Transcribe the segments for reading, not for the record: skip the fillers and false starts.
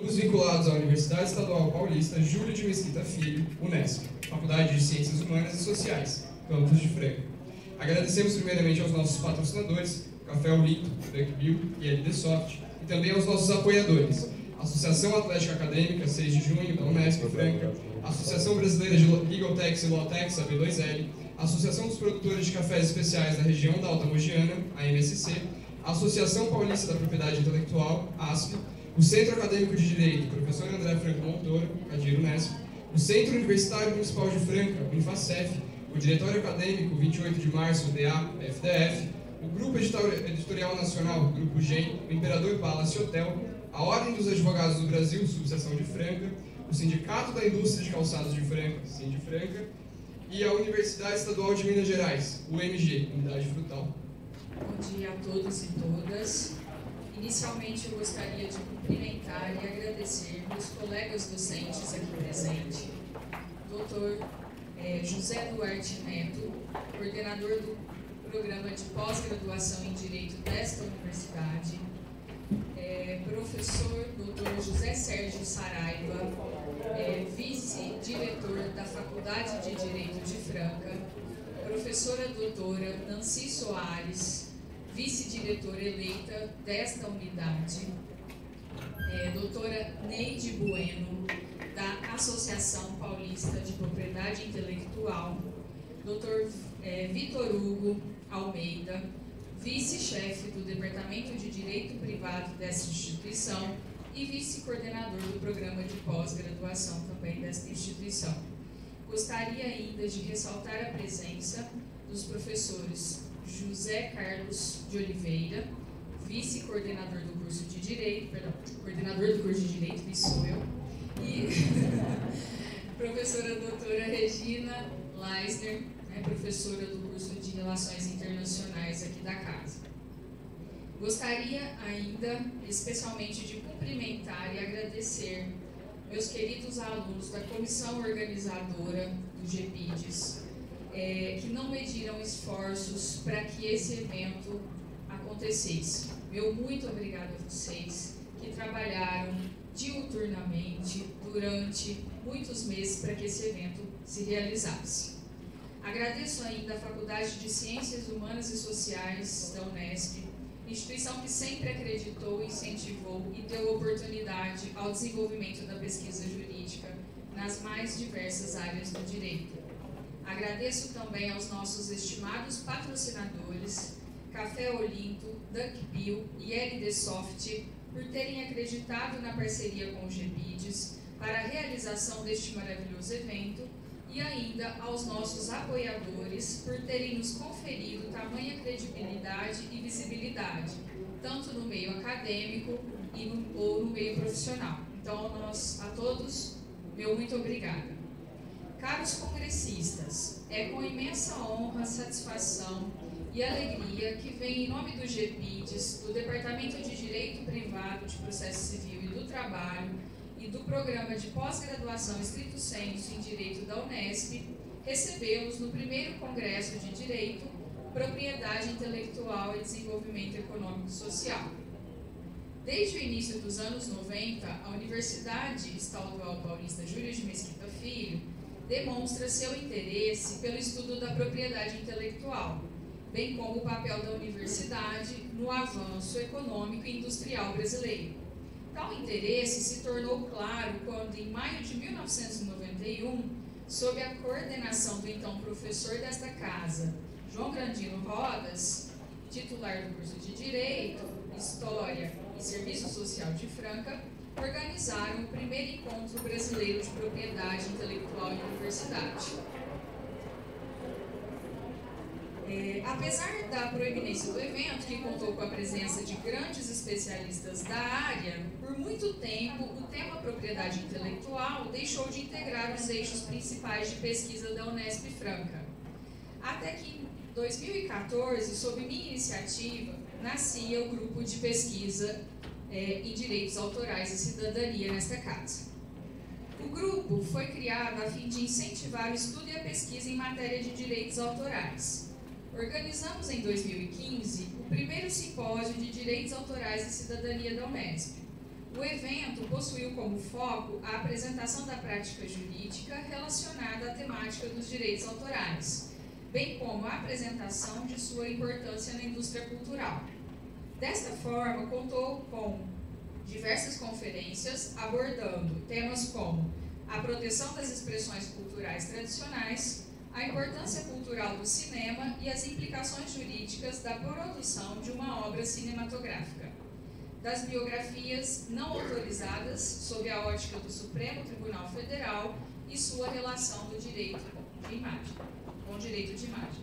Ambos vinculados à Universidade Estadual Paulista Júlio de Mesquita Filho, Unesp, Faculdade de Ciências Humanas e Sociais, campus de Franca. Agradecemos primeiramente aos nossos patrocinadores, Café Olinto, DuckBill e LDSoft, e também aos nossos apoiadores, Associação Atlética Acadêmica, 6 de junho, da Unesp Franca, Associação Brasileira de Legal Techs e Law Techs, a B2L, Associação dos Produtores de Cafés Especiais da Região da Alta Mogiana, a MSC, a Associação Paulista da Propriedade Intelectual, ASP, o Centro Acadêmico de Direito, professor André Franco Montoro, CADIR Unesp, o Centro Universitário Municipal de Franca, Unifacef, o Diretório Acadêmico 28 de Março, DA, FDF, o Grupo Editorial Nacional, Grupo GEM, o Imperador Palace Hotel, a Ordem dos Advogados do Brasil, subseção de Franca, o Sindicato da Indústria de Calçados de Franca, Sindifranca, e a Universidade Estadual de Minas Gerais, UMG, Unidade Frutal. Bom dia a todos e todas. Inicialmente, eu gostaria de cumprimentar e agradecer meus colegas docentes aqui presentes, Dr. José Duarte Neto, coordenador do Programa de Pós-Graduação em Direito desta universidade, professor Dr. José Sérgio Saraiva, vice-diretor da Faculdade de Direito de Franca, professora doutora Nancy Soares, vice-diretora eleita desta unidade, doutora Neide Bueno, da Associação Paulista de Propriedade Intelectual, doutor Vitor Hugo Almeida, vice-chefe do Departamento de Direito Privado desta instituição e vice-coordenador do Programa de Pós-Graduação também desta instituição. Gostaria ainda de ressaltar a presença dos professores José Carlos de Oliveira, vice-coordenador do curso de Direito, coordenador do curso de Direito, que sou eu, e professora doutora Regina Leisner, professora do curso de Relações Internacionais aqui da casa. Gostaria ainda, especialmente, de cumprimentar e agradecer meus queridos alunos da comissão organizadora do GPIDES, que não mediram esforços para que esse evento acontecesse. Meu muito obrigada a vocês que trabalharam diuturnamente durante muitos meses para que esse evento se realizasse. Agradeço ainda a Faculdade de Ciências Humanas e Sociais da Unesp, instituição que sempre acreditou, incentivou e deu oportunidade ao desenvolvimento da pesquisa jurídica nas mais diversas áreas do direito. Agradeço também aos nossos estimados patrocinadores, Café Olinto, DuckBill e LDSoft, por terem acreditado na parceria com o GPIDES para a realização deste maravilhoso evento, e ainda aos nossos apoiadores por terem nos conferido tamanha credibilidade e visibilidade, tanto no meio acadêmico ou no meio profissional. Então, a todos, meu muito obrigada. Caros congressistas, é com imensa honra, satisfação e alegria que venho em nome do GPIDES, do Departamento de Direito Privado de Processo Civil e do Trabalho e do Programa de Pós-Graduação Estricto Sensu em Direito da Unesp, recebê-los no primeiro Congresso de Direito, Propriedade Intelectual e Desenvolvimento Econômico e Social. Desde o início dos anos 90, a Universidade Estadual Paulista Júlio de Mesquita Filho demonstra seu interesse pelo estudo da propriedade intelectual, bem como o papel da universidade no avanço econômico e industrial brasileiro. Tal interesse se tornou claro quando, em maio de 1991, sob a coordenação do então professor desta casa, João Grandino Rodas, titular do curso de Direito, História e Serviço Social de Franca, organizaram o primeiro encontro brasileiro de propriedade intelectual em universidade. Apesar da proeminência do evento, que contou com a presença de grandes especialistas da área, por muito tempo o tema propriedade intelectual deixou de integrar os eixos principais de pesquisa da Unesp Franca. Até que em 2014, sob minha iniciativa, nascia o grupo de pesquisa em direitos autorais e cidadania nesta casa. O grupo foi criado a fim de incentivar o estudo e a pesquisa em matéria de direitos autorais. Organizamos em 2015 o primeiro simpósio de direitos autorais e cidadania da Unesp, O evento possuiu como foco a apresentação da prática jurídica relacionada à temática dos direitos autorais, bem como a apresentação de sua importância na indústria cultural. Desta forma, contou com diversas conferências abordando temas como a proteção das expressões culturais tradicionais, a importância cultural do cinema e as implicações jurídicas da produção de uma obra cinematográfica, das biografias não autorizadas sob a ótica do Supremo Tribunal Federal e sua relação do direito de imagem, com o direito de imagem.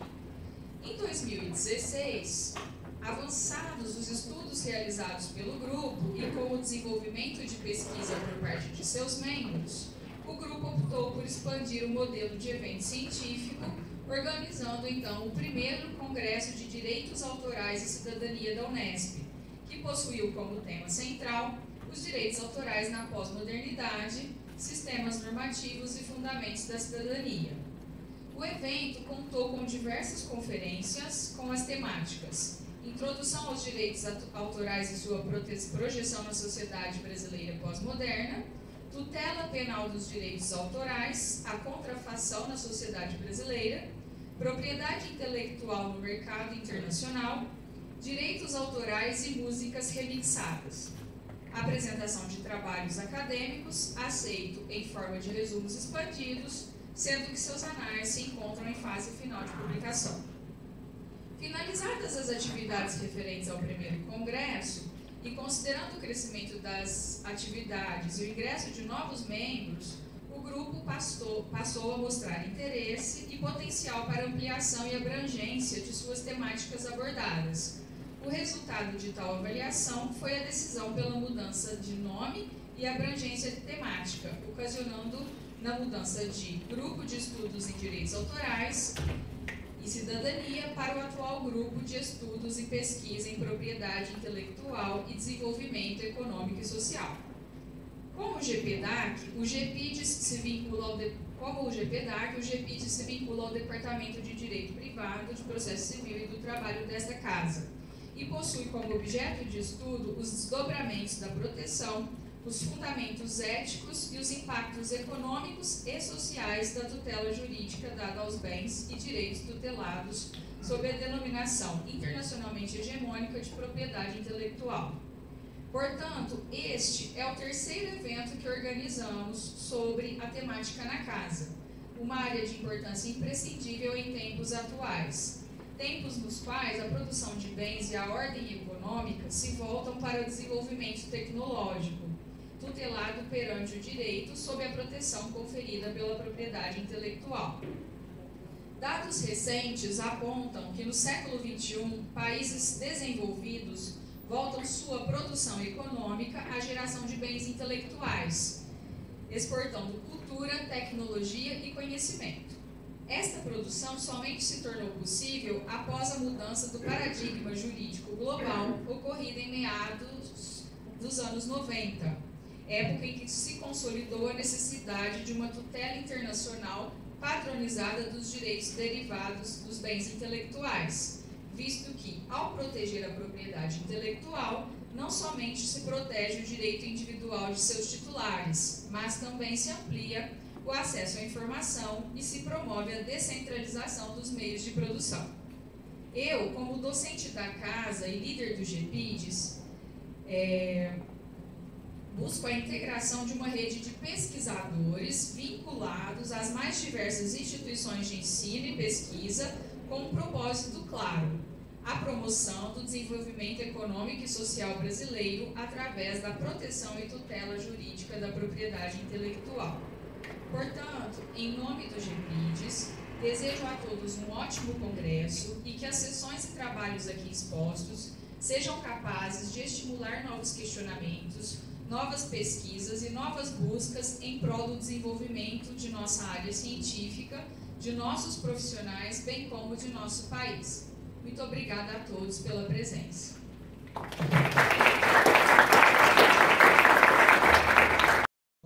Em 2016, avançados os estudos realizados pelo grupo e com o desenvolvimento de pesquisa por parte de seus membros, o grupo optou por expandir o modelo de evento científico, organizando então o primeiro Congresso de Direitos Autorais e Cidadania da Unesp, que possuiu como tema central os direitos autorais na pós-modernidade, sistemas normativos e fundamentos da cidadania. O evento contou com diversas conferências com as temáticas: Introdução aos direitos autorais e sua projeção na sociedade brasileira pós-moderna, Tutela penal dos direitos autorais, a contrafação na sociedade brasileira, Propriedade intelectual no mercado internacional, Direitos autorais e músicas remixadas. Apresentação de trabalhos acadêmicos, aceito em forma de resumos expandidos, sendo que seus anais se encontram em fase final de publicação. Finalizadas as atividades referentes ao primeiro congresso, e considerando o crescimento das atividades e o ingresso de novos membros, o grupo passou a mostrar interesse e potencial para ampliação e abrangência de suas temáticas abordadas. O resultado de tal avaliação foi a decisão pela mudança de nome e abrangência temática, ocasionando na mudança de Grupo de Estudos em Direitos Autorais e Cidadania para o atual Grupo de Estudos e Pesquisa em Propriedade Intelectual e Desenvolvimento Econômico e Social. Como o GPDAC, o GPIDES se vincula ao Departamento de Direito Privado, de Processo Civil e do Trabalho desta Casa, e possui como objeto de estudo os desdobramentos da proteção, os fundamentos éticos e os impactos econômicos e sociais da tutela jurídica dada aos bens e direitos tutelados sob a denominação internacionalmente hegemônica de propriedade intelectual. Portanto, este é o terceiro evento que organizamos sobre a temática na Casa, uma área de importância imprescindível em tempos atuais, tempos nos quais a produção de bens e a ordem econômica se voltam para o desenvolvimento tecnológico, tutelado perante o direito sob a proteção conferida pela propriedade intelectual. Dados recentes apontam que no século XXI, países desenvolvidos voltam sua produção econômica à geração de bens intelectuais, exportando cultura, tecnologia e conhecimento. Esta produção somente se tornou possível após a mudança do paradigma jurídico global ocorrida em meados dos anos 90, época em que se consolidou a necessidade de uma tutela internacional padronizada dos direitos derivados dos bens intelectuais, visto que, ao proteger a propriedade intelectual, não somente se protege o direito individual de seus titulares, mas também se amplia o acesso à informação e se promove a descentralização dos meios de produção. Eu, como docente da Casa e líder do GPIDES, busco a integração de uma rede de pesquisadores vinculados às mais diversas instituições de ensino e pesquisa com um propósito claro: a promoção do desenvolvimento econômico e social brasileiro através da proteção e tutela jurídica da propriedade intelectual. Portanto, em nome do GPIDES, desejo a todos um ótimo congresso e que as sessões e trabalhos aqui expostos sejam capazes de estimular novos questionamentos, novas pesquisas e novas buscas em prol do desenvolvimento de nossa área científica, de nossos profissionais, bem como de nosso país. Muito obrigada a todos pela presença.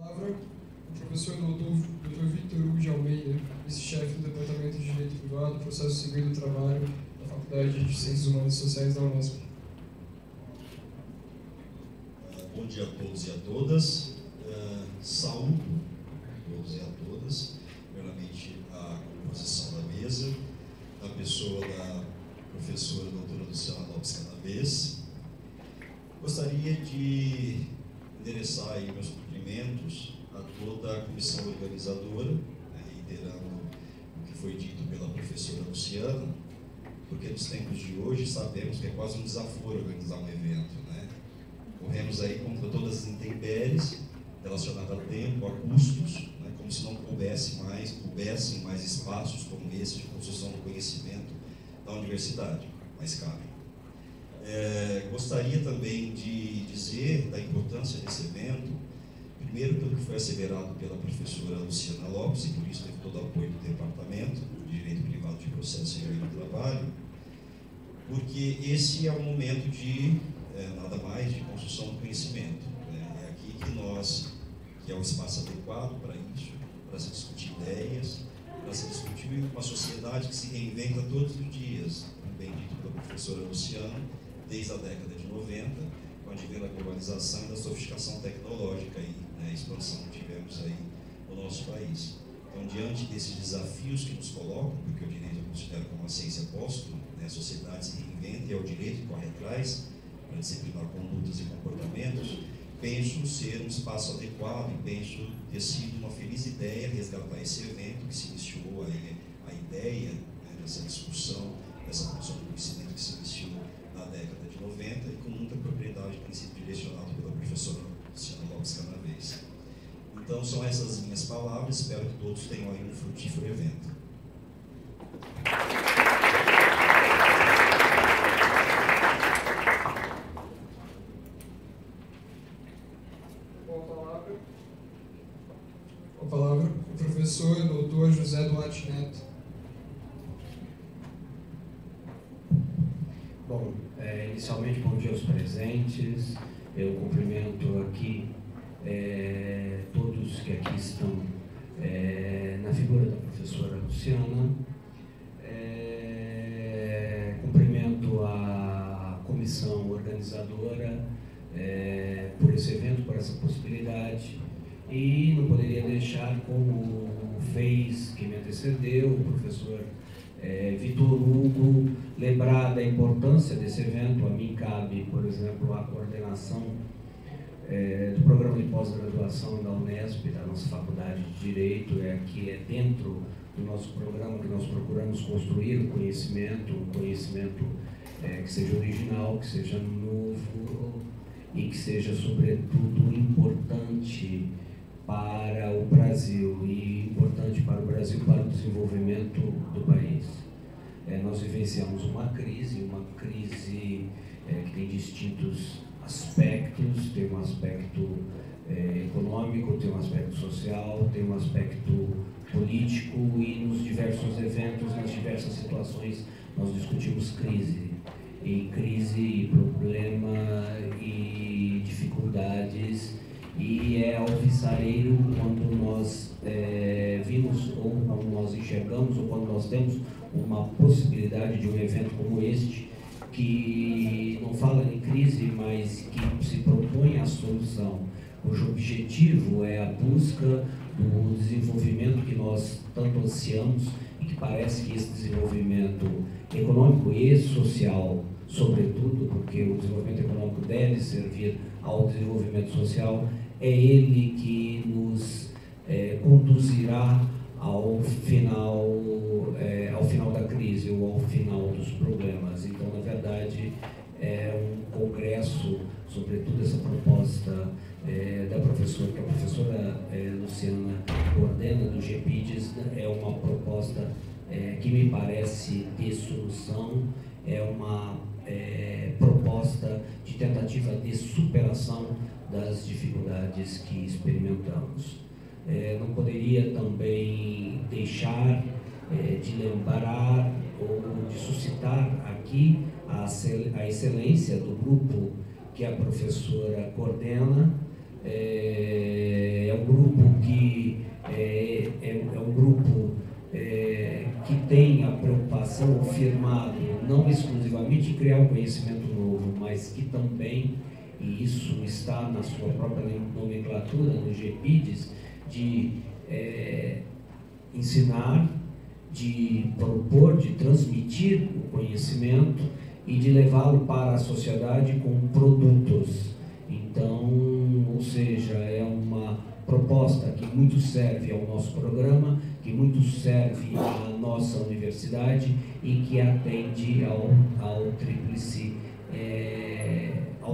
O professor Dr. Vitor Hugo de Almeida, vice-chefe do Departamento de Direito Privado, Processo Civil do Trabalho da Faculdade de Ciências Humanas e Sociais da Unesp. Bom dia a todos e a todas. Saúdo a todos e a todas, primeiramente a composição da mesa, na pessoa da professora doutora Luciana Lopes Canavês. Gostaria de endereçar aí meus cumprimentos a toda a comissão organizadora, reiterando o que foi dito pela professora Luciana, porque nos tempos de hoje sabemos que é quase um desaforo organizar um evento, né? Corremos aí contra todas as intempéries relacionadas a tempo, a custos, né? Como se não coubessem mais espaços como esse de construção do conhecimento da universidade, mas cabem. Gostaria também de dizer da importância desse evento, primeiro pelo que foi asseverado pela professora Luciana Lopes, e por isso teve todo o apoio do Departamento de Direito Privado de Processo e Direito do Trabalho, porque esse é um momento de, nada mais, de construção do conhecimento. É aqui que é o espaço adequado para isso, para se discutir ideias, para se discutir uma sociedade que se reinventa todos os dias, como bem dito pela professora Luciana, desde a década de 90, com a advento da globalização e da sofisticação tecnológica e a expansão que tivemos aí no nosso país. Então, diante desses desafios que nos colocam, porque o direito eu considero como uma ciência apóstolo, a sociedade se reinventa e é o direito que corre atrás para disciplinar condutas e comportamentos, penso ser um espaço adequado e penso ter sido uma feliz ideia resgatar esse evento que se iniciou aí, a ideia dessa discussão, dessa produção do conhecimento que se iniciou na década de 90 e com muita propriedade, princípio direcionado pela professora Luciana Lopes Canavês. Então, são essas minhas palavras, espero que todos tenham aí um frutífero evento. Com a palavra, o professor doutor José Duarte Neto. Bom, inicialmente, bom dia aos presentes. Eu cumprimento aqui todos que aqui estão na figura da professora Luciana. Cumprimento a comissão organizadora por esse evento, por essa possibilidade. E não poderia deixar, como fez quem me antecedeu, o professor Vitor Hugo, lembrar da importância desse evento. A mim cabe, por exemplo, a coordenação do programa de pós-graduação da Unesp, da nossa Faculdade de Direito, que é dentro do nosso programa que nós procuramos construir um conhecimento que seja original, que seja novo e que seja, sobretudo, importante para o Brasil e importante para o Brasil, para o desenvolvimento do país. Nós vivenciamos uma crise que tem distintos aspectos, tem um aspecto econômico, tem um aspecto social, tem um aspecto político e nos diversos eventos, nas diversas situações, nós discutimos crise, e problema e dificuldades. E é alvissareiro quando nós vimos, ou quando nós enxergamos, ou quando nós temos uma possibilidade de um evento como este, que não fala em crise, mas que se propõe a solução, cujo objetivo é a busca do desenvolvimento que nós tanto ansiamos e que parece que esse desenvolvimento econômico e social, sobretudo, porque o desenvolvimento econômico deve servir ao desenvolvimento social, é ele que nos conduzirá ao final da crise ou ao final dos problemas. Então, na verdade, é um congresso, sobretudo essa proposta que a professora Luciana coordena do GPIDES, é uma proposta que me parece de solução, é uma proposta de tentativa de superação das dificuldades que experimentamos. Não poderia também deixar de lembrar ou de suscitar aqui a excelência do grupo que a professora coordena. É um grupo que que tem a preocupação, o firmado, não exclusivamente em criar um conhecimento novo, mas que também e isso está na sua própria nomenclatura, no GEPIDES, de ensinar, de propor, de transmitir o conhecimento e de levá-lo para a sociedade com produtos. Então, ou seja, é uma proposta que muito serve ao nosso programa, que muito serve à nossa universidade e que atende ao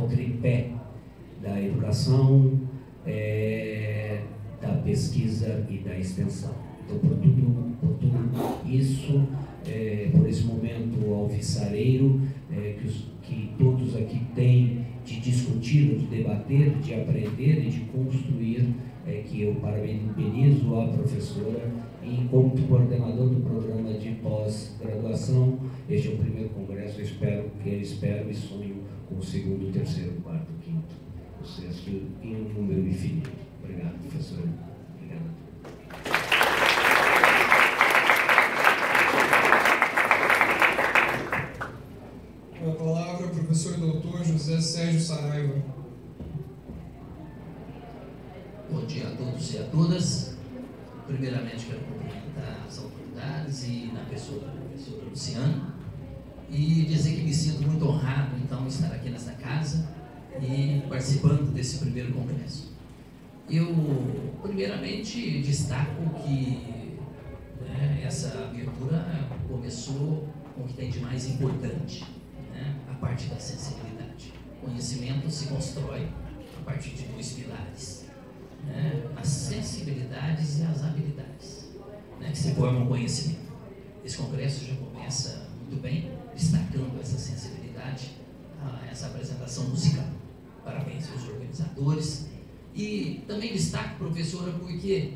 tripé da educação, da pesquisa e da extensão. Então, por tudo isso, por esse momento alvissareiro que todos aqui têm de discutir, de debater, de aprender e de construir, que eu parabenizo a professora e, como coordenador do programa de pós-graduação, este é o primeiro congresso, espero e sonho com o segundo, terceiro, quarto, quinto, o sexto, em um número infinito. Obrigado, professora. Obrigado. Com a palavra, o professor doutor José Sérgio Saraiva. Bom dia a todos e a todas. Primeiramente, quero cumprimentar as autoridades e na pessoa da professora Luciana e dizer que me sinto muito honrado, então, estar aqui nessa casa e participando desse primeiro congresso. Eu, primeiramente, destaco que essa abertura começou com o que tem de mais importante, a parte da sensibilidade. O conhecimento se constrói a partir de 2 pilares, as sensibilidades e as habilidades, que se formam o conhecimento. Esse congresso já começa muito bem, destacando essa sensibilidade, essa apresentação musical. Parabéns aos organizadores. E também destaco, professora, porque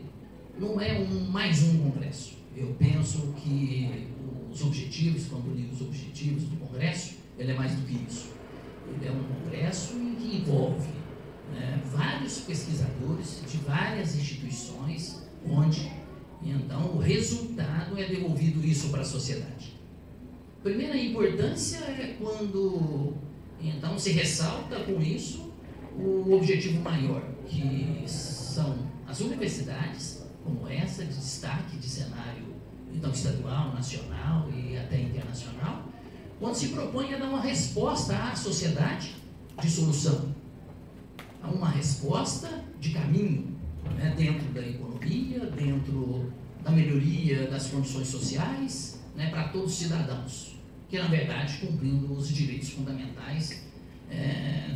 não é mais um congresso. Eu penso que os objetivos, quando li os objetivos do congresso, ele é mais do que isso. Ele é um congresso em que envolve vários pesquisadores de várias instituições, onde, então, o resultado é devolvido isso para a sociedade. Primeira importância é quando, então, se ressalta com isso o objetivo maior, que são as universidades, como essa, de destaque, de cenário, então, estadual, nacional e até internacional, quando se propõe a dar uma resposta à sociedade de solução, a uma resposta de caminho, dentro da economia, dentro da melhoria das condições sociais, para todos os cidadãos, que na verdade cumprindo os direitos fundamentais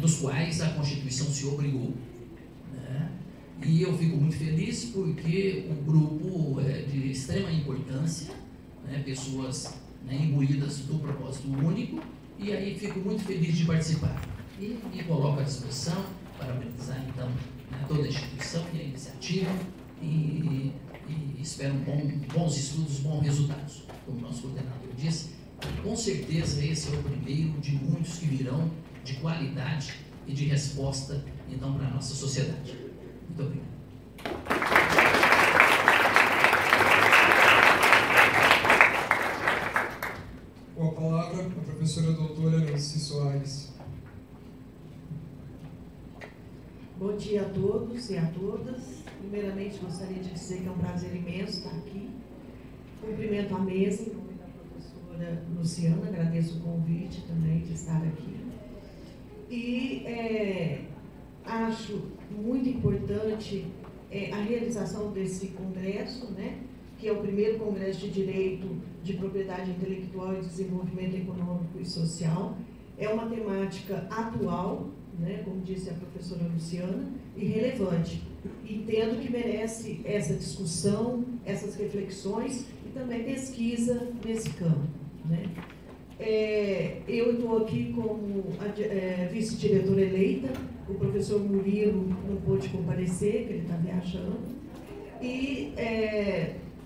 dos quais a Constituição se obrigou. E eu fico muito feliz porque o grupo é de extrema importância, pessoas imbuídas do propósito único, e aí fico muito feliz de participar. E me coloco à disposição para parabenizar então toda a instituição e a iniciativa e espero bons estudos, bons resultados. Como o nosso coordenador disse, com certeza esse é o primeiro de muitos que virão de qualidade e de resposta então para a nossa sociedade. Muito obrigado. Com a palavra, a professora doutora Nancy Soares. Bom dia a todos e a todas. Primeiramente, gostaria de dizer que é um prazer imenso estar aqui. Cumprimento a mesa em nome da professora Luciana, agradeço o convite também de estar aqui. E acho muito importante a realização desse congresso, que é o primeiro congresso de Direito de Propriedade Intelectual e Desenvolvimento Econômico e Social. É uma temática atual, como disse a professora Luciana, e relevante. Entendo que merece essa discussão, essas reflexões e também pesquisa nesse campo. Eu estou aqui como vice-diretora eleita, o professor Murilo não pôde comparecer, que ele está viajando, e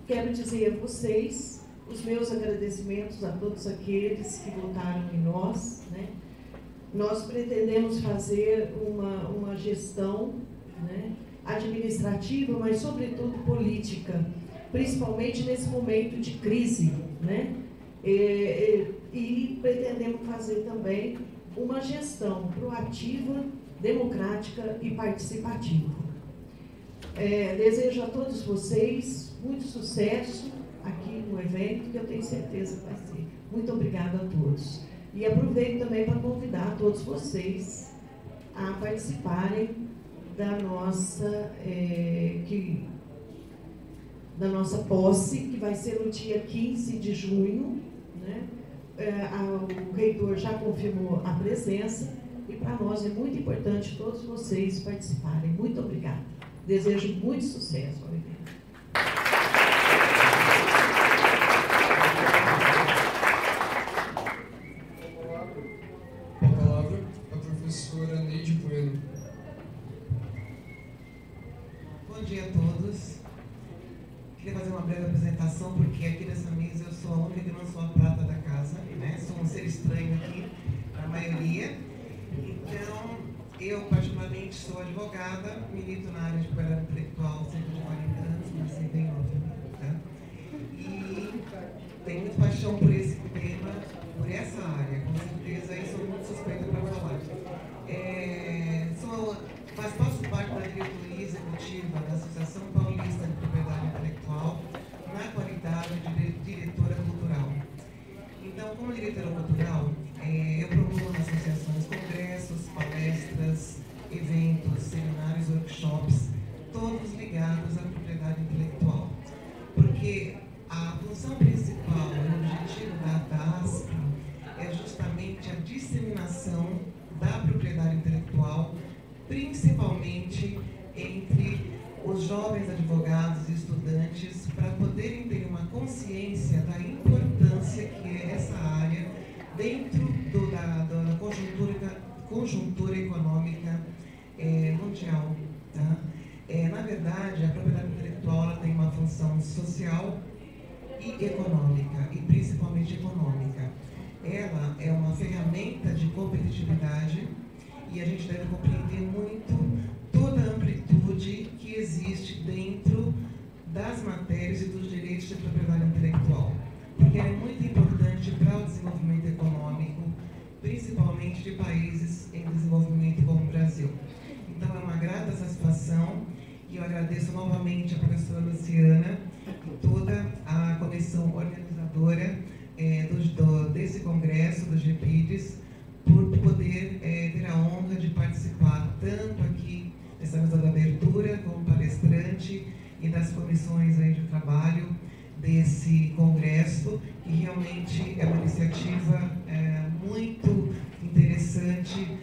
quero dizer a vocês os meus agradecimentos a todos aqueles que votaram em nós. Nós pretendemos fazer uma gestão administrativa, mas sobretudo política, principalmente nesse momento de crise, e pretendemos fazer também uma gestão proativa democrática e participativa. Desejo a todos vocês muito sucesso aqui no evento, que eu tenho certeza que vai ser. Muito obrigada a todos. E aproveito também para convidar todos vocês a participarem da nossa posse, que vai ser no dia 15 de junho, né? O reitor já confirmou a presença e para nós é muito importante todos vocês participarem. Muito obrigada. Desejo muito sucesso ao evento. Com a palavra, a professora Neide Bueno. Bom dia a todos. Queria fazer uma breve apresentação, porque aqui nessa mesa eu sou a única que não sou a prata da casa, né? Sou um ser estranho aqui, para a maioria. Então, eu particularmente sou advogada, milito na área de propriedade intelectual há cerca de 40 anos, mas bem nova, tá? E tenho muita paixão por esse tema, por essa área, com certeza, e sou muito suspeita para falar. Faço parte da diretoria executiva da Associação Paulista de Propriedade Intelectual, na qualidade de diretora cultural. Então, como diretora cultural, eu promovo nas associações congressos, palestras, eventos, seminários, workshops, todos ligados à propriedade intelectual. Porque a função principal e o objetivo da ASP é justamente a disseminação da propriedade intelectual, principalmente entre os jovens advogados e estudantes, para poderem ter uma consciência da importância que é essa área dentro da conjuntura econômica mundial. Tá? Na verdade, a propriedade intelectual ela tem uma função social e econômica, e principalmente econômica. Ela é uma ferramenta de competitividade e a gente deve compreender muito toda a amplitude que existe dentro das matérias e dos direitos de propriedade intelectual, porque é muito importante para o desenvolvimento econômico, principalmente de países em desenvolvimento como o Brasil. Então, é uma grata satisfação e eu agradeço novamente a professora Luciana e toda a comissão organizadora desse congresso, do GPIDES, por poder ter a honra de participar tanto aqui nessa mesa da abertura como palestrante e das comissões aí de trabalho desse congresso, que realmente é uma iniciativa muito interessante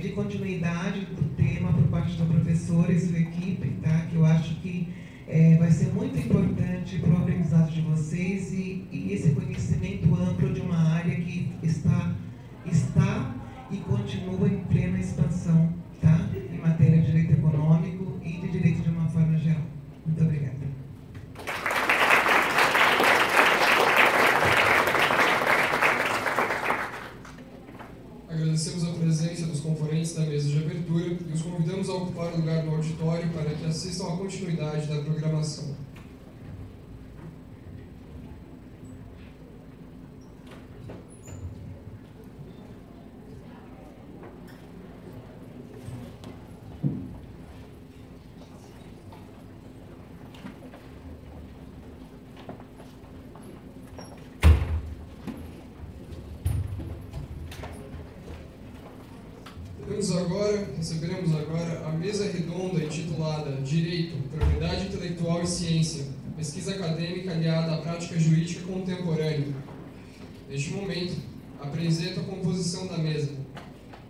de continuidade do tema por parte da professora e sua equipe, tá? Que eu acho que vai ser muito importante para o aprendizado de vocês e esse conhecimento amplo de uma área que está e continua em plena expansão, tá? Em matéria de direito econômico e de direito de uma forma geral. Muito obrigada. Agradecemos a presença dos componentes da mesa de abertura e os convidamos a ocupar o lugar no auditório para que assistam à continuidade da programação. Receberemos agora a mesa redonda intitulada Direito, Propriedade Intelectual e Ciência, pesquisa acadêmica aliada à prática jurídica contemporânea. Neste momento, apresento a composição da mesa.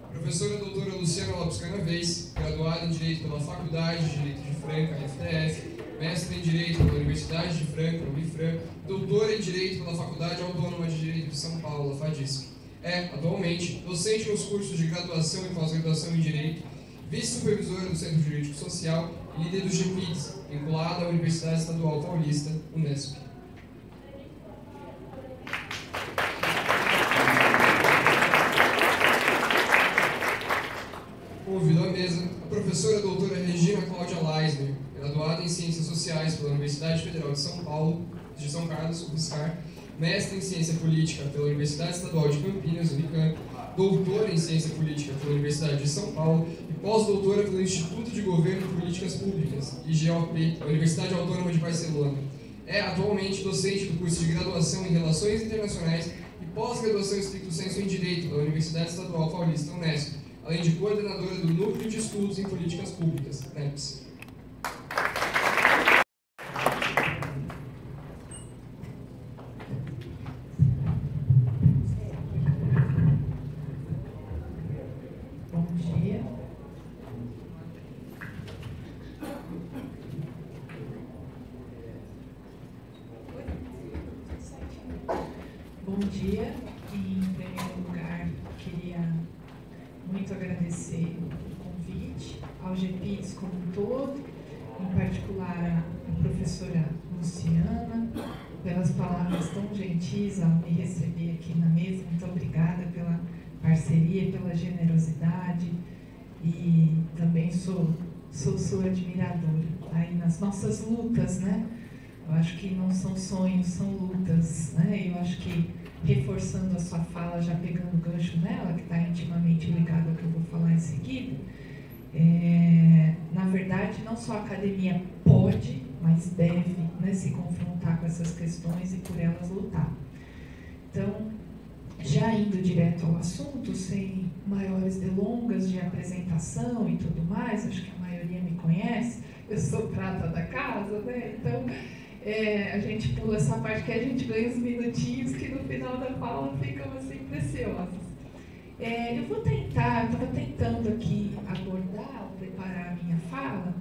A professora doutora Luciana Lopes Canavês, graduada em Direito pela Faculdade de Direito de Franca, FTF, mestre em Direito pela Universidade de Franca, Unifran, doutora em Direito pela Faculdade Autônoma de Direito de São Paulo, FADISC. É, atualmente, docente nos cursos de graduação e pós-graduação em Direito, vice-supervisora do Centro Jurídico Social e líder do GPIDES, vinculada à Universidade Estadual Paulista, Unesp. Convido à mesa a professora doutora Regina Cláudia Leisner, graduada em Ciências Sociais pela Universidade Federal de São Paulo, de São Carlos, UFSCar, mestre em Ciência Política pela Universidade Estadual de Campinas, Unicamp, doutora em Ciência Política pela Universidade de São Paulo e pós-doutora pelo Instituto de Governo e Políticas Públicas, IGOP, da Universidade Autônoma de Barcelona. É atualmente docente do curso de graduação em Relações Internacionais e pós-graduação em Stricto Sensu em Direito da Universidade Estadual Paulista, Unesp, além de coordenadora do Núcleo de Estudos em Políticas Públicas, NEPS. Bom dia. Em primeiro lugar, queria muito agradecer o convite ao GPIDS como um todo, em particular a professora Luciana, pelas palavras tão gentis ao me receber aqui na mesa. Muito obrigada pela parceria, pela generosidade, e também sou sua admiradora aí nas nossas lutas, né? Eu acho que não são sonhos, são lutas, né? Eu acho que, reforçando a sua fala, já pegando o gancho nela, que está intimamente ligado ao que eu vou falar em seguida, na verdade, não só a academia pode, mas deve, né, se confrontar com essas questões e por elas lutar. Então, já indo direto ao assunto, sem maiores delongas de apresentação e tudo mais, acho que a maioria me conhece, eu sou prata da casa, né? Então, a gente pula essa parte que a gente ganha uns minutinhos que no final da fala ficam assim preciosas. Eu vou tentar, estava tentando aqui abordar, ao preparar a minha fala,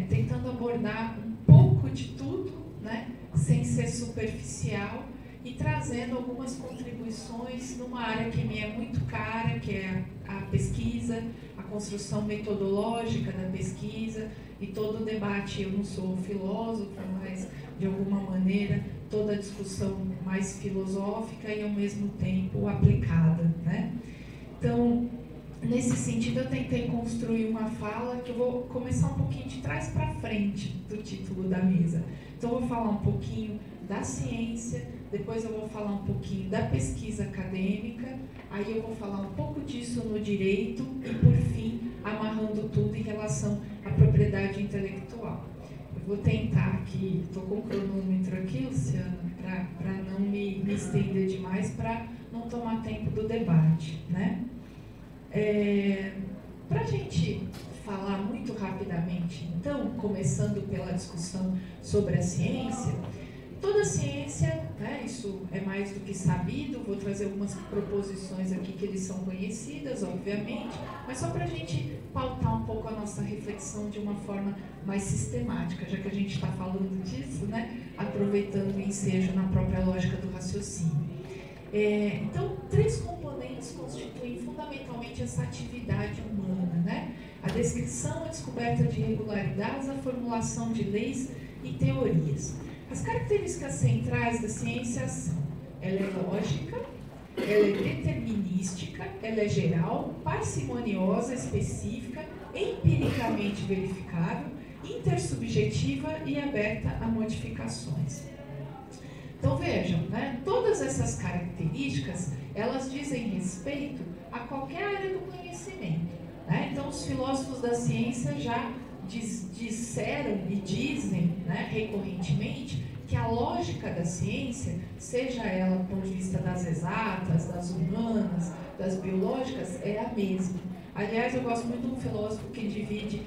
tentando abordar um pouco de tudo, né, sem ser superficial, e trazendo algumas contribuições numa área que me é muito cara, que é a pesquisa, a construção metodológica da pesquisa e todo o debate. Eu não sou filósofa, mas de alguma maneira toda a discussão mais filosófica e ao mesmo tempo aplicada, né? Então, nesse sentido, eu tentei construir uma fala que eu vou começar um pouquinho de trás para frente do título da mesa. Então, eu vou falar um pouquinho da ciência, depois eu vou falar um pouquinho da pesquisa acadêmica, aí eu vou falar um pouco disso no direito e, por fim, amarrando tudo em relação à propriedade intelectual. Eu vou tentar aqui, estou com o cronômetro aqui, Luciana, para não me estender demais, para não tomar tempo do debate, né? Para a gente falar muito rapidamente, então, começando pela discussão sobre a ciência, toda a ciência, né, isso é mais do que sabido, vou trazer algumas proposições aqui que eles são conhecidas, obviamente, mas só para a gente pautar um pouco a nossa reflexão de uma forma mais sistemática, já que a gente está falando disso, né, aproveitando o ensejo na própria lógica do raciocínio. Então, três componentes constituem fundamentalmente essa atividade humana, né? A descrição, a descoberta de irregularidades, a formulação de leis e teorias. As características centrais da ciência são: ela é lógica, ela é determinística, ela é geral, parcimoniosa, específica, empiricamente verificável, intersubjetiva e aberta a modificações. Então vejam, né, todas essas características, elas dizem respeito a qualquer área do conhecimento, né? Então os filósofos da ciência já disseram e dizem, né, recorrentemente, que a lógica da ciência, seja ela do ponto de vista das exatas, das humanas, das biológicas, é a mesma. Aliás, eu gosto muito de um filósofo que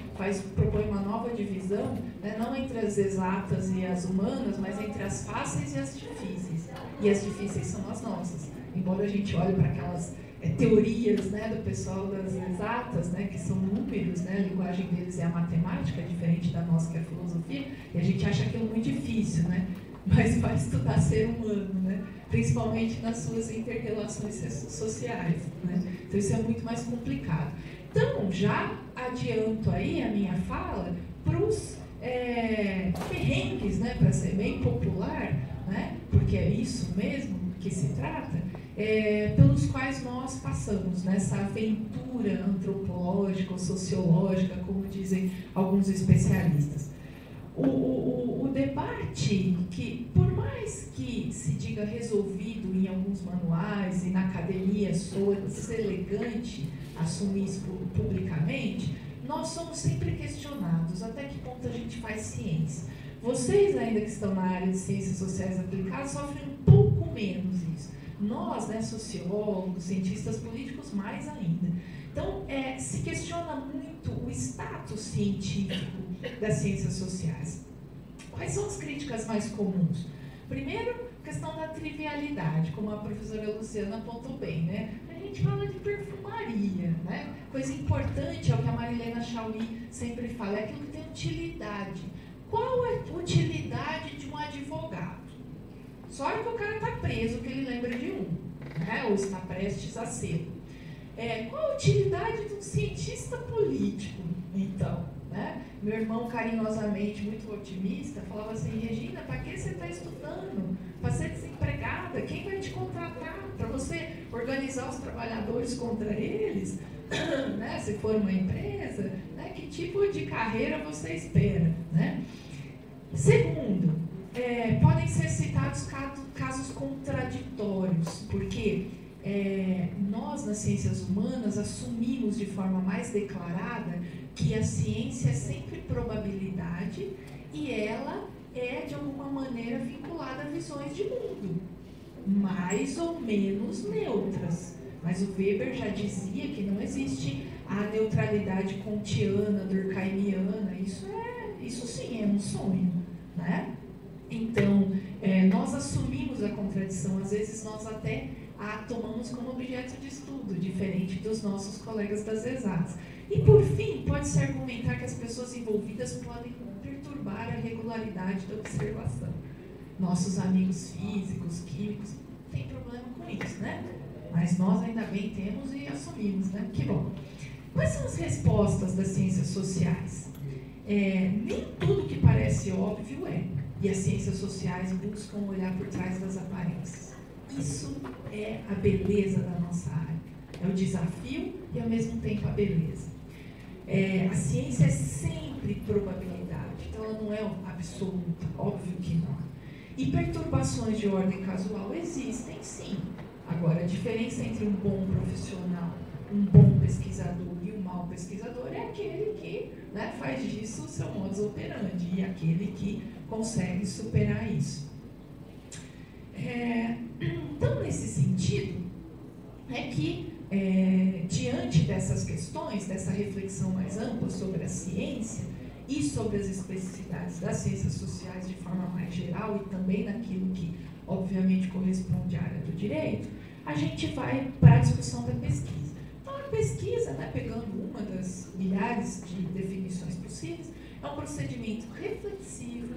propõe uma nova divisão, né, não entre as exatas e as humanas, mas entre as fáceis e as difíceis. E as difíceis são as nossas. Embora a gente olhe para aquelas teorias, né, do pessoal das exatas, né, que são números, né, a linguagem deles é a matemática, diferente da nossa, que é a filosofia, e a gente acha aquilo muito difícil, né? Mas vai estudar ser humano, né? Principalmente nas suas inter-relações sociais, né? Então isso é muito mais complicado. Então, já adianto aí a minha fala para os perrengues, né, para ser bem popular, né, porque é isso mesmo que se trata, pelos quais nós passamos nessa aventura antropológica ou sociológica, como dizem alguns especialistas. o debate, que por mais que se diga resolvido em alguns manuais e na academia soa deselegante assumir isso publicamente, nós somos sempre questionados até que ponto a gente faz ciência. Vocês ainda que estão na área de ciências sociais aplicadas sofrem um pouco menos isso. Nós, né, sociólogos, cientistas políticos, mais ainda. Então, se questiona muito o status científico das ciências sociais. Quais são as críticas mais comuns? Primeiro, a questão da trivialidade, como a professora Luciana apontou bem, né? A gente fala de perfumaria, né? Coisa importante é o que a Marilena Chauí sempre fala, é aquilo que tem utilidade. Qual é a utilidade de um advogado? Só que o cara está preso, que ele lembra de um, né? Ou está prestes a ser. Qual a utilidade de um cientista político, então? Né? Meu irmão, carinhosamente, muito otimista, falava assim: Regina, para que você está estudando? Para ser desempregada? Quem vai te contratar? Para você organizar os trabalhadores contra eles? Né? Se for uma empresa, né? Que tipo de carreira você espera? Né? Segundo, podem ser citados casos contraditórios, porque nós, nas ciências humanas, assumimos de forma mais declarada que a ciência é sempre probabilidade e ela é, de alguma maneira, vinculada a visões de mundo, mais ou menos neutras. Mas o Weber já dizia que não existe a neutralidade kantiana, durkheimiana. Isso sim é um sonho, né? Então, nós assumimos a contradição, às vezes nós até a tomamos como objeto de estudo, diferente dos nossos colegas das exatas. E, por fim, pode-se argumentar que as pessoas envolvidas podem perturbar a regularidade da observação. Nossos amigos físicos, químicos, não tem problema com isso, né? Mas nós ainda bem temos e assumimos, né? Que bom. Quais são as respostas das ciências sociais? Nem tudo que parece óbvio é. E as ciências sociais buscam olhar por trás das aparências. Isso é a beleza da nossa área. É o desafio e, ao mesmo tempo, a beleza. A ciência é sempre probabilidade, então ela não é absoluta, óbvio que não. E perturbações de ordem casual existem, sim. Agora, a diferença entre um bom profissional, um bom pesquisador e um mau pesquisador é aquele que, né, faz disso o seu modus operandi e aquele que consegue superar isso. Então, nesse sentido, é que, diante dessas questões, dessa reflexão mais ampla sobre a ciência e sobre as especificidades das ciências sociais de forma mais geral e também naquilo que, obviamente, corresponde à área do direito, a gente vai para a discussão da pesquisa. Então, a pesquisa, né, pegando uma das milhares de definições possíveis, é um procedimento reflexivo,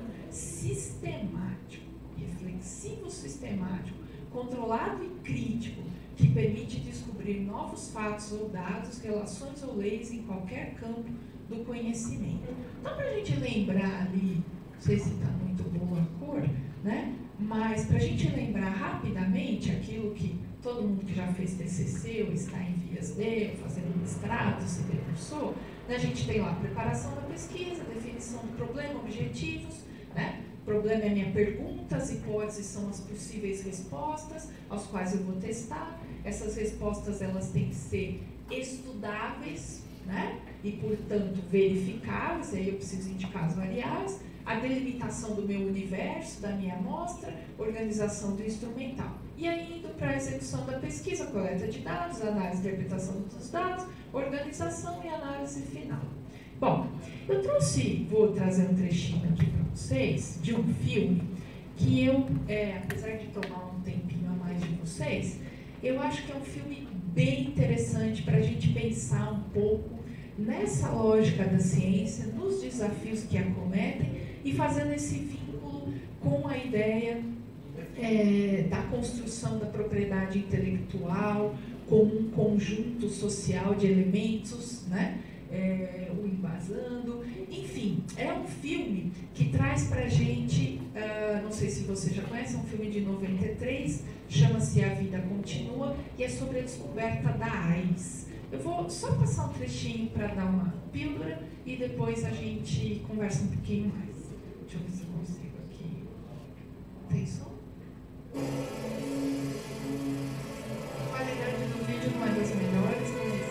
sistemático, controlado e crítico, que permite descobrir novos fatos ou dados, relações ou leis em qualquer campo do conhecimento. Então, para a gente lembrar ali, não sei se está muito boa a cor, né? Mas para a gente lembrar rapidamente aquilo que todo mundo que já fez TCC ou está em vias de, ou fazendo mestrado, se debruçou, né? A gente tem lá a preparação da pesquisa, definição do problema, objetivos, né? Problema é a minha pergunta, as hipóteses são as possíveis respostas, aos quais eu vou testar. Essas respostas, elas têm que ser estudáveis, né? E, portanto, verificáveis, aí eu preciso indicar as variáveis, a delimitação do meu universo, da minha amostra, organização do instrumental. E aí, indo para a execução da pesquisa, coleta de dados, análise e interpretação dos dados, organização e análise final. Bom, vou trazer um trechinho aqui para vocês, de um filme, que eu, apesar de tomar um tempinho a mais de vocês, eu acho que é um filme bem interessante para a gente pensar um pouco nessa lógica da ciência, nos desafios que acometem e fazendo esse vínculo com a ideia da construção da propriedade intelectual como um conjunto social de elementos, né? O embasando, enfim, é um filme que traz para a gente, não sei se você já conhece, é um filme de 93, chama-se A Vida Continua e é sobre a descoberta da AIDS. Eu vou só passar um trechinho para dar uma pílula e depois a gente conversa um pouquinho mais. Deixa eu ver se eu consigo aqui. Tem som? A qualidade do vídeo não é das melhores, mas...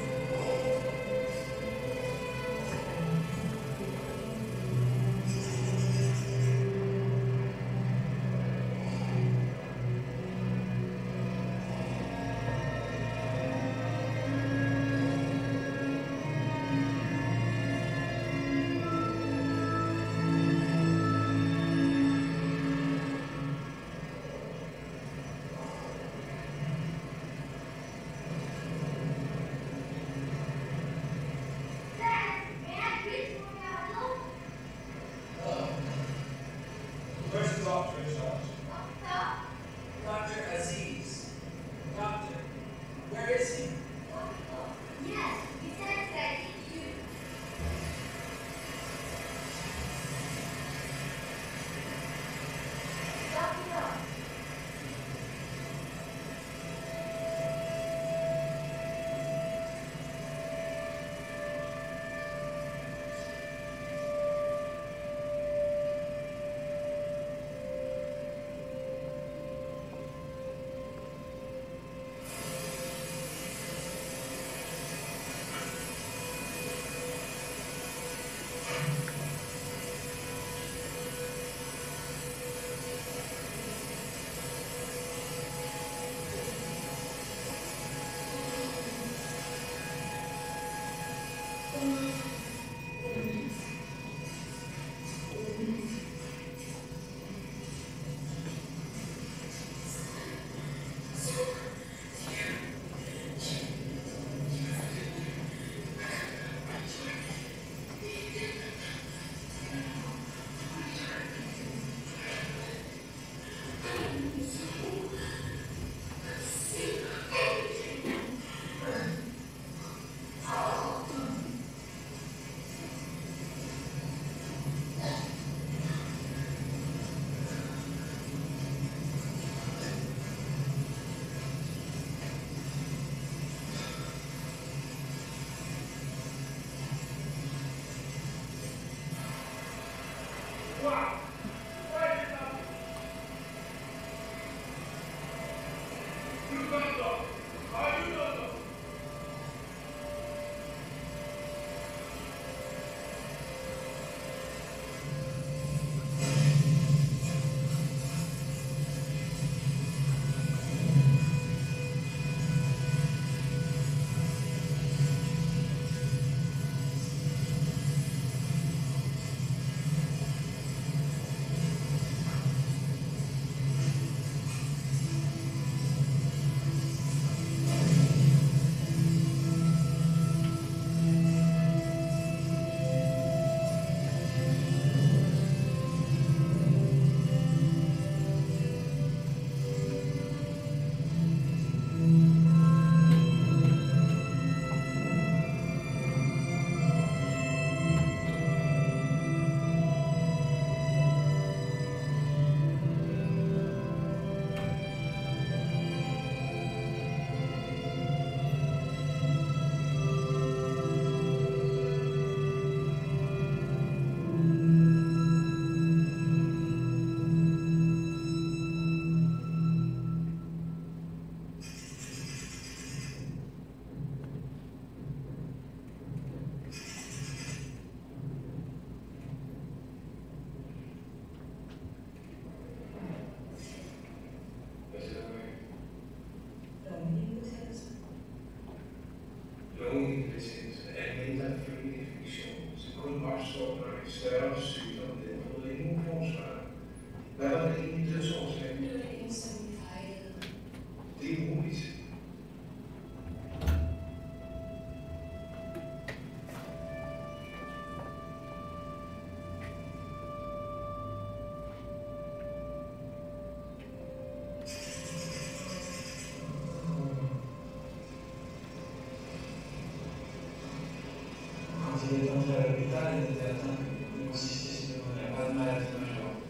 il est entré à l'hôpital, il était atteint d'une cystique pneumonaire, pas de maladie majeure.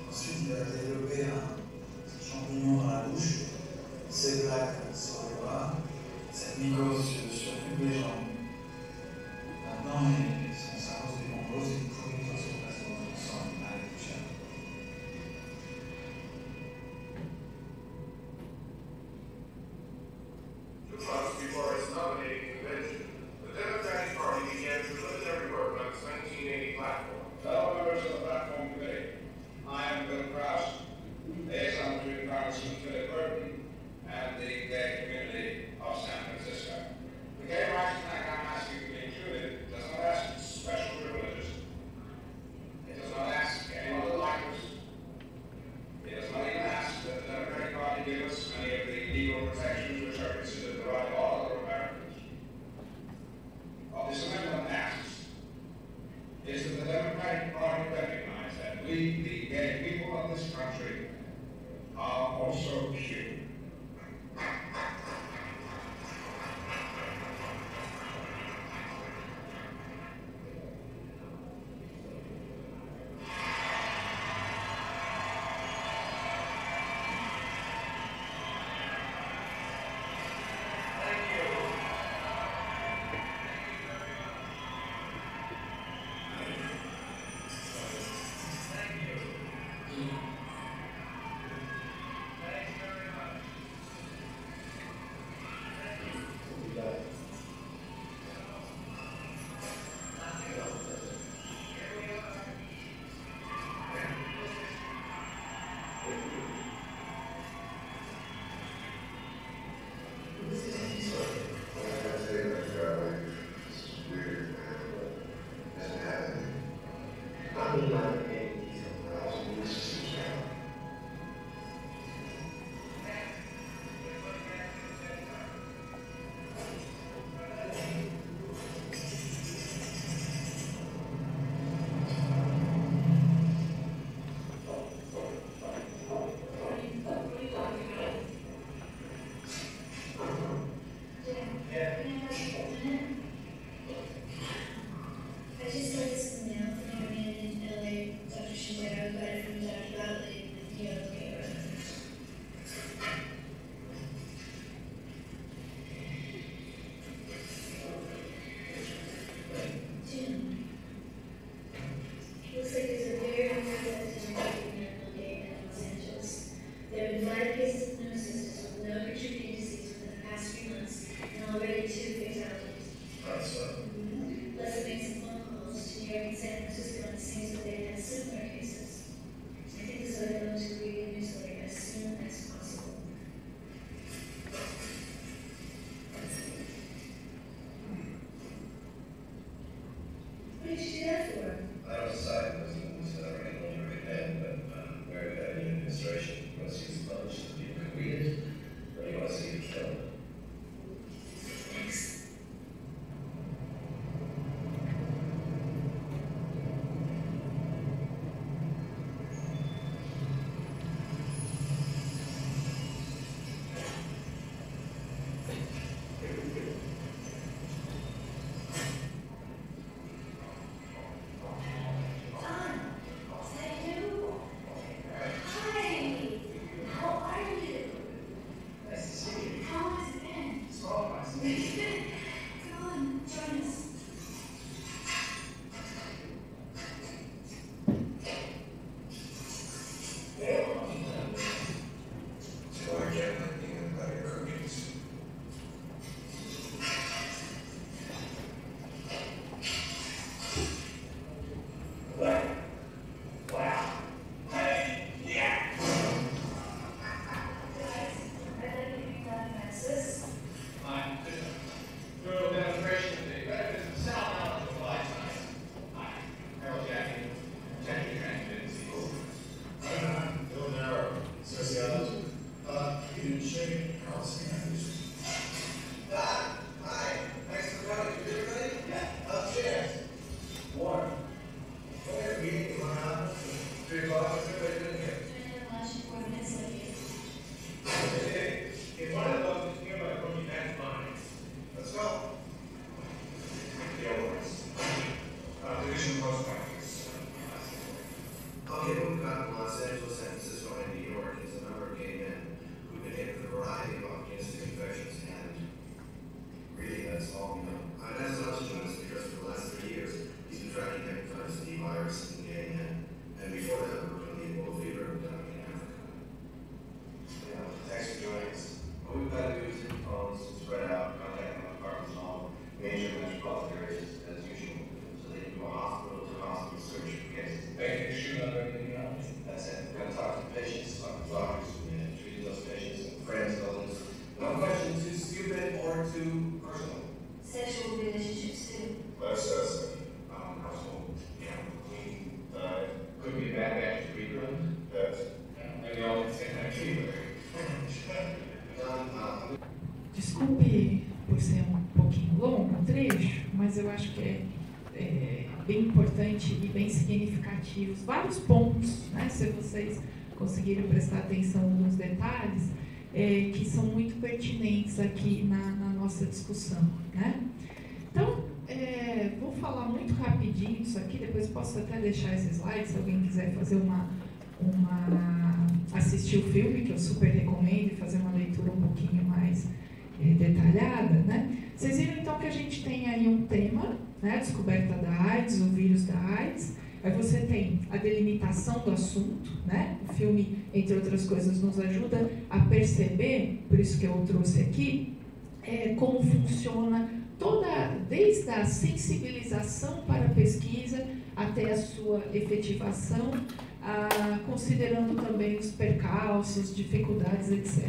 Ensuite, il a développé un champignon dans la bouche, ces plaques sur les bras, cette mycose sur toutes les jambes. Maintenant, à cause des mycoses, il pourrit dans son plasma, son sang, il a touché. give us any of the legal protections which are considered the right of all other Americans. What this amendment asks is that the Democratic Party recognize that we, the gay people of this country, are also human. Desculpe por ser um pouquinho longo o trecho, mas eu acho que é bem importante e bem significativos. Vários pontos, né, se vocês conseguirem prestar atenção nos detalhes, que são muito pertinentes aqui na nossa discussão, né? Então, vou falar muito rapidinho isso aqui, depois posso até deixar esse slide, se alguém quiser fazer assistir o filme, que eu super recomendo, e fazer uma leitura um pouquinho mais detalhada, né? Vocês viram então que a gente tem aí um tema, né? Descoberta da AIDS, o vírus da AIDS. Aí você tem a delimitação do assunto, né? O filme, entre outras coisas, nos ajuda a perceber, por isso que eu trouxe aqui, como funciona desde a sensibilização para a pesquisa até a sua efetivação, considerando também os percalços, dificuldades, etc.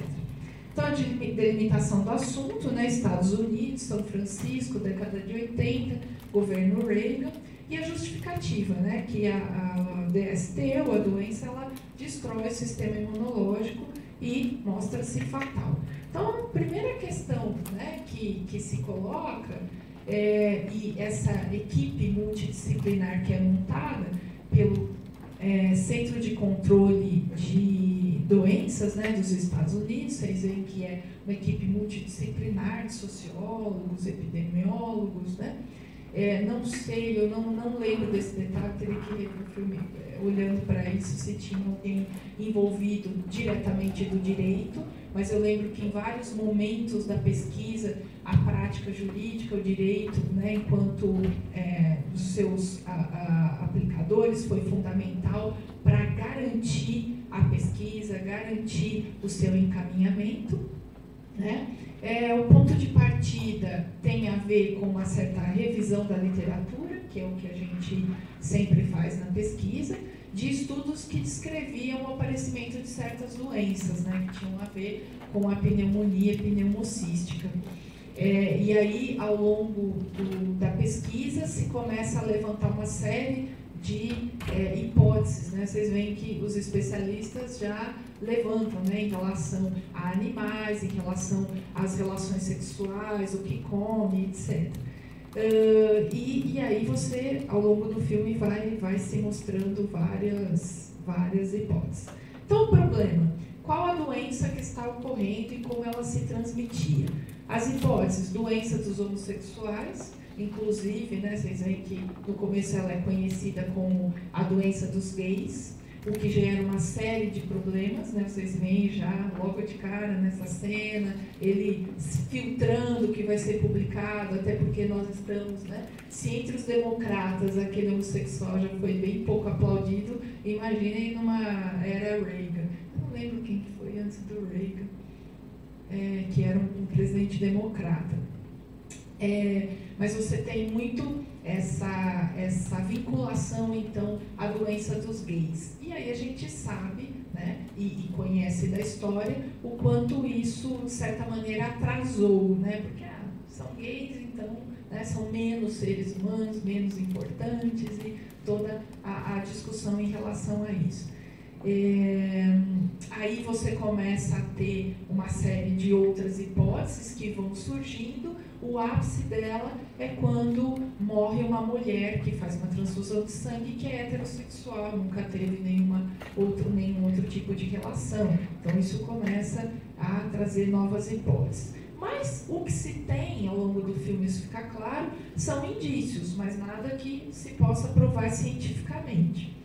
Então, a delimitação do assunto, né? Estados Unidos, São Francisco, década de 80, governo Reagan, e a justificativa, né? Que a DST, ou a doença, ela destrói o sistema imunológico e mostra-se fatal. Então, a primeira questão, né, que se coloca, e essa equipe multidisciplinar que é montada pelo Centro de Controle de Doenças, né, dos Estados Unidos, vocês veem que é uma equipe multidisciplinar de sociólogos, epidemiólogos, né? Não sei, eu não lembro desse detalhe, teria que ver o filme olhando para isso, se tinha alguém envolvido diretamente do direito, mas eu lembro que em vários momentos da pesquisa, a prática jurídica, o direito, né, enquanto os seus aplicadores, foi fundamental para garantir a pesquisa, garantir o seu encaminhamento, né? O ponto de partida tem a ver com uma certa revisão da literatura, que é o que a gente sempre faz na pesquisa, de estudos que descreviam o aparecimento de certas doenças, né, que tinham a ver com a pneumonia e pneumocística. E aí, ao longo da pesquisa, se começa a levantar uma série de hipóteses, né? Vocês veem que os especialistas já levantam, né, em relação a animais, em relação às relações sexuais, o que come, etc. E aí você, ao longo do filme, vai se mostrando várias hipóteses. Então, o problema: qual a doença que está ocorrendo e como ela se transmitia? As hipóteses: doença dos homossexuais, inclusive, né, vocês veem que no começo ela é conhecida como a doença dos gays, o que gera uma série de problemas, né? Vocês veem já logo de cara nessa cena, ele filtrando o que vai ser publicado, até porque nós estamos, né? Se entre os democratas aquele homossexual já foi bem pouco aplaudido, imaginem numa era Reagan. Eu não lembro quem que foi antes do Reagan, que era um presidente democrata. Mas você tem muito essa vinculação, então, à doença dos gays. E aí a gente sabe, né, e conhece da história, o quanto isso, de certa maneira, atrasou, né, porque são gays, então, né, são menos seres humanos, menos importantes, e toda a discussão em relação a isso. Aí você começa a ter uma série de outras hipóteses que vão surgindo. O ápice dela é quando morre uma mulher que faz uma transfusão de sangue, que é heterossexual, nunca teve nenhum outro tipo de relação. Então isso começa a trazer novas hipóteses. Mas o que se tem ao longo do filme, isso fica claro, são indícios, mas nada que se possa provar cientificamente.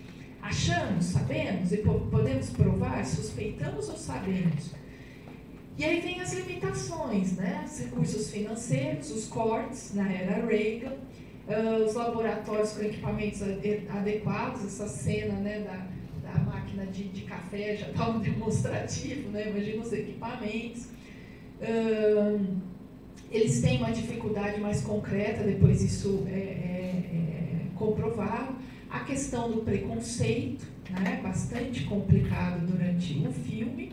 Achamos, sabemos e podemos provar, suspeitamos ou sabemos? E aí vem as limitações, né? Os recursos financeiros, os cortes na era Reagan, os laboratórios com equipamentos adequados, essa cena, né, da máquina de café já está um demonstrativo, né? Imagina os equipamentos. Eles têm uma dificuldade mais concreta, depois isso é comprovado. A questão do preconceito, né, bastante complicado durante o filme.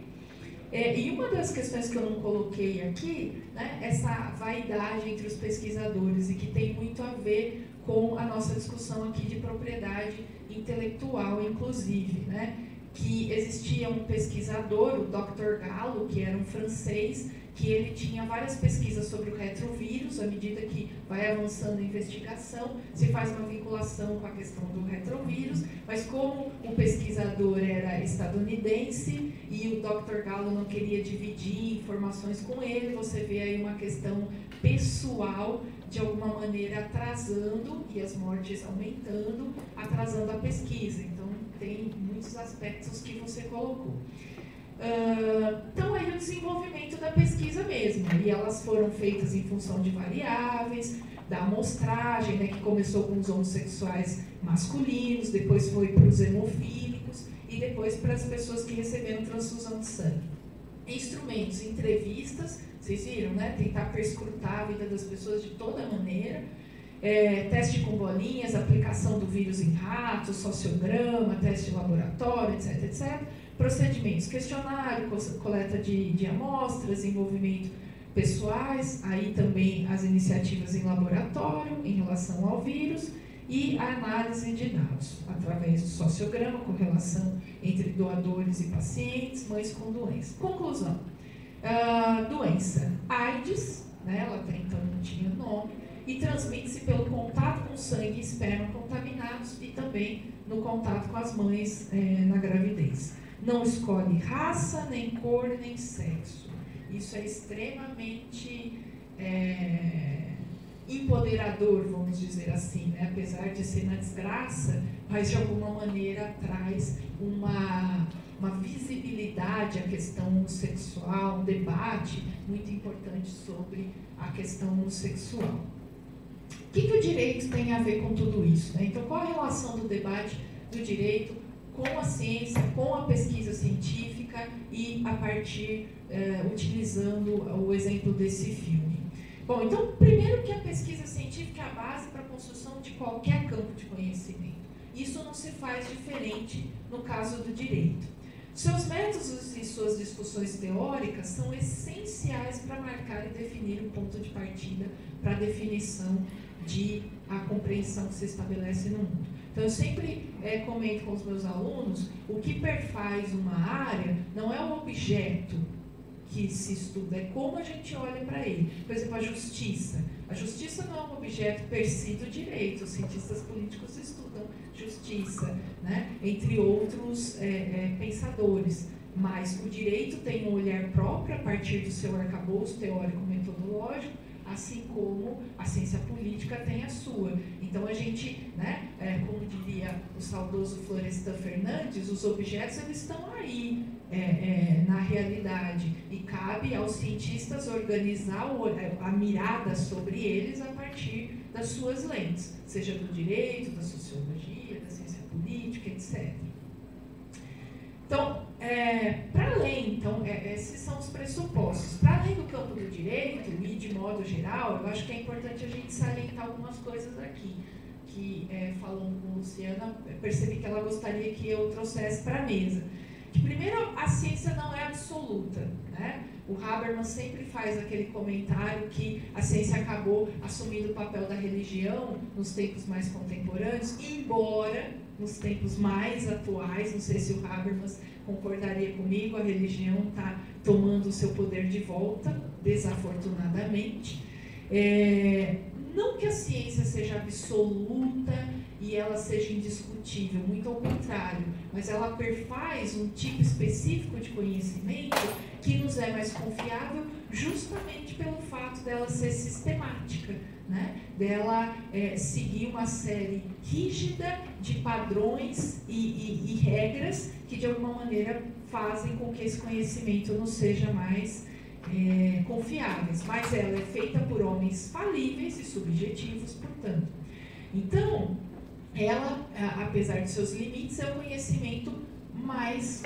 E uma das questões que eu não coloquei aqui, né, essa vaidade entre os pesquisadores, e que tem muito a ver com a nossa discussão aqui de propriedade intelectual, inclusive, né, que existia um pesquisador, o Dr. Gallo, que era um francês, que ele tinha várias pesquisas sobre o retrovírus. À medida que vai avançando a investigação, se faz uma vinculação com a questão do retrovírus, mas como o pesquisador era estadunidense e o Dr. Gallo não queria dividir informações com ele, você vê aí uma questão pessoal, de alguma maneira atrasando, e as mortes aumentando, atrasando a pesquisa. Então, tem muitos aspectos que você colocou. Então, aí o desenvolvimento da pesquisa mesmo, e elas foram feitas em função de variáveis, da amostragem, né, que começou com os homossexuais masculinos, depois foi para os hemofílicos e depois para as pessoas que receberam transfusão de sangue. Instrumentos, entrevistas, vocês viram, né, tentar perscrutar a vida das pessoas de toda maneira, teste com bolinhas, aplicação do vírus em ratos, sociograma, teste de laboratório, etc, etc. Procedimentos, questionário, coleta de amostras, envolvimento pessoais, aí também as iniciativas em laboratório em relação ao vírus e a análise de dados, através do sociograma, correlação entre doadores e pacientes, mães com doença. Conclusão, doença AIDS, né, ela até então não tinha nome, e transmite-se pelo contato com sangue e esperma contaminados e também no contato com as mães na gravidez. Não escolhe raça, nem cor, nem sexo. Isso é extremamente empoderador, vamos dizer assim, né? Apesar de ser na desgraça, mas de alguma maneira traz uma visibilidade à questão sexual, um debate muito importante sobre a questão sexual. O que o direito tem a ver com tudo isso, né? Então, qual a relação do debate do direito com a ciência, com a pesquisa científica e a partir, utilizando o exemplo desse filme? Bom, então, primeiro que a pesquisa científica é a base para a construção de qualquer campo de conhecimento. Isso não se faz diferente no caso do direito. Seus métodos e suas discussões teóricas são essenciais para marcar e definir o ponto de partida para a definição de a compreensão que se estabelece no mundo. Então, eu sempre comento com os meus alunos, o que perfaz uma área não é o objeto que se estuda, é como a gente olha para ele. Por exemplo, a justiça. A justiça não é um objeto per si do direito, os cientistas políticos estudam justiça, né? Entre outros pensadores. Mas o direito tem um olhar próprio a partir do seu arcabouço teórico-metodológico, assim como a ciência política tem a sua. Então, a gente, né, como diria o saudoso Florestan Fernandes, os objetos eles estão aí, na realidade, e cabe aos cientistas organizar a mirada sobre eles a partir das suas lentes, seja do direito, da sociologia, da ciência política, etc. Então, para além, então, esses são os pressupostos. Para além do campo do direito, e de modo geral, eu acho que é importante a gente salientar algumas coisas aqui, que, falando com a Luciana, percebi que ela gostaria que eu trouxesse para a mesa. Que, primeiro, a ciência não é absoluta, né? O Habermas sempre faz aquele comentário que a ciência acabou assumindo o papel da religião nos tempos mais contemporâneos, embora nos tempos mais atuais, não sei se o Habermas concordaria comigo, a religião está tomando o seu poder de volta, desafortunadamente. Não que a ciência seja absoluta e ela seja indiscutível, muito ao contrário, mas ela perfaz um tipo específico de conhecimento que nos é mais confiável justamente pelo fato dela ser sistemática, né? Dela seguir uma série rígida de padrões e regras que de alguma maneira fazem com que esse conhecimento não seja mais confiáveis, mas ela é feita por homens falíveis e subjetivos, portanto. Então, ela, apesar de seus limites, é o conhecimento mais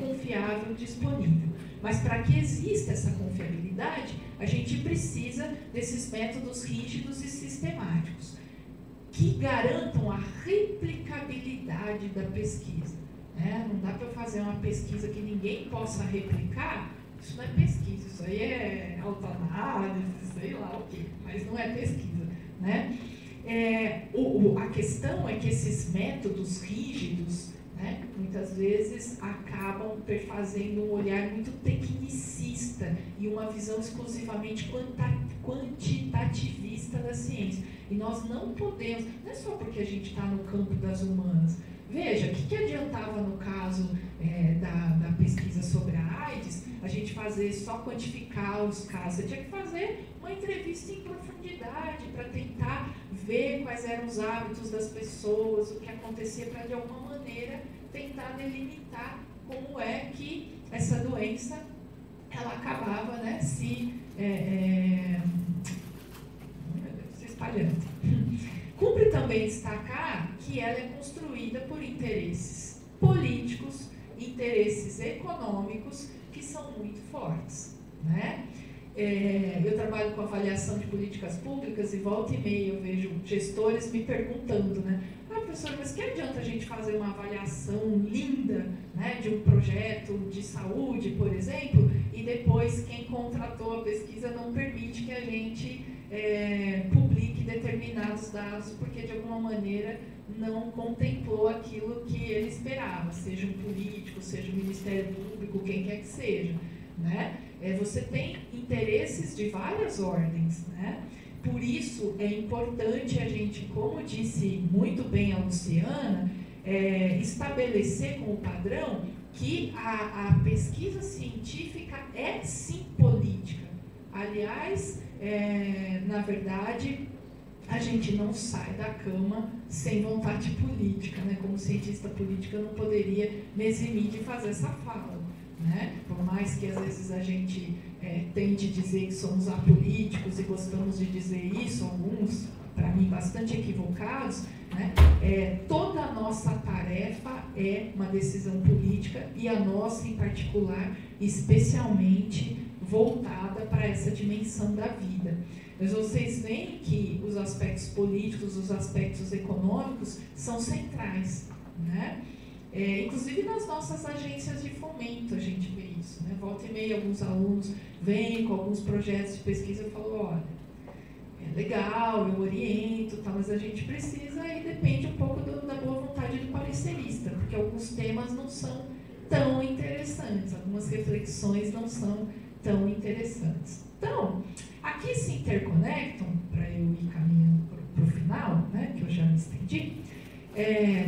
confiável disponível. Mas para que exista essa confiabilidade, a gente precisa desses métodos rígidos e sistemáticos que garantam a replicabilidade da pesquisa, né? Não dá para fazer uma pesquisa que ninguém possa replicar. Isso não é pesquisa, isso aí é autoanálise, sei lá o quê, mas não é pesquisa, né? A questão é que esses métodos rígidos, né? Muitas vezes acabam perfazendo um olhar muito tecnicista e uma visão exclusivamente quantitativista da ciência. E nós não podemos, não é só porque a gente está no campo das humanas. Veja, o que adiantava no caso da pesquisa sobre a AIDS, a gente fazer só quantificar os casos? Você tinha que fazer uma entrevista em profundidade para tentar ver quais eram os hábitos das pessoas, o que acontecia, para de alguma maneira tentar delimitar como é que essa doença ela acabava, né, se espalhando. Cumpre também destacar que ela é construída por interesses políticos, interesses econômicos que são muito fortes, né? Eu trabalho com avaliação de políticas públicas e volta e meia eu vejo gestores me perguntando, né? Professor, mas que adianta a gente fazer uma avaliação linda, né, de um projeto de saúde, por exemplo, e depois quem contratou a pesquisa não permite que a gente publique determinados dados, porque de alguma maneira não contemplou aquilo que ele esperava, seja um político, seja o Ministério Público, quem quer que seja, né? Você tem interesses de várias ordens, né? Por isso é importante a gente, como disse muito bem a Luciana, estabelecer como padrão que a pesquisa científica é sim política. Aliás, na verdade, a gente não sai da cama sem vontade política, né? Como cientista política eu não poderia me eximir de fazer essa fala, né? Por mais que às vezes a gente tente dizer que somos apolíticos e gostamos de dizer isso, alguns, para mim, bastante equivocados, né? Toda a nossa tarefa é uma decisão política e a nossa, em particular, especialmente voltada para essa dimensão da vida. Mas vocês veem que os aspectos políticos, os aspectos econômicos são centrais, né? Inclusive nas nossas agências de fomento a gente vê isso, né? Volta e meia alguns alunos vêm com alguns projetos de pesquisa e falam, olha, é legal, eu oriento, tá, mas a gente precisa, e depende um pouco da boa vontade do parecerista, porque alguns temas não são tão interessantes, algumas reflexões não são tão interessantes. Então, aqui se interconectam, para eu ir caminhando para o final, né, que eu já me estendi,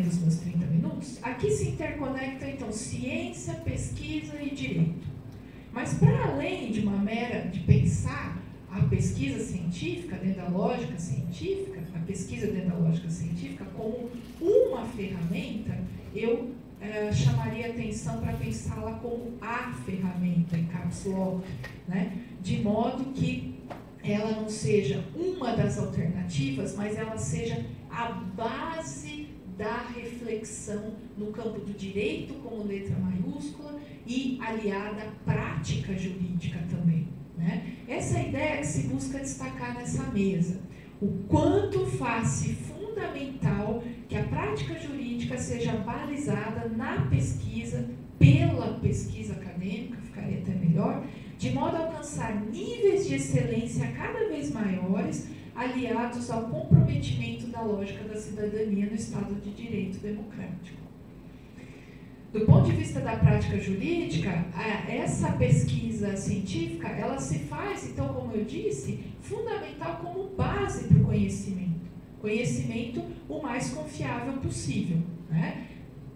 dos meus 30 minutos, aqui se interconectam, então, ciência, pesquisa e direito. Mas, para além de de pensar a pesquisa científica dentro da lógica científica, a pesquisa dentro da lógica científica como uma ferramenta, eu chamaria atenção para pensá-la como a ferramenta, em caps lock, né? De modo que ela não seja uma das alternativas, mas ela seja a base da reflexão no campo do direito como letra maiúscula e aliada à prática jurídica também, né? Essa é a ideia que se busca destacar nessa mesa. O quanto faz-se fundamental que a prática jurídica seja balizada na pesquisa, pela pesquisa acadêmica, ficaria até melhor, de modo a alcançar níveis de excelência cada vez maiores, aliados ao comprometimento da lógica da cidadania no Estado de Direito democrático. Do ponto de vista da prática jurídica, essa pesquisa científica, ela se faz, então, como eu disse, fundamental como base para o conhecimento. Conhecimento o mais confiável possível, né?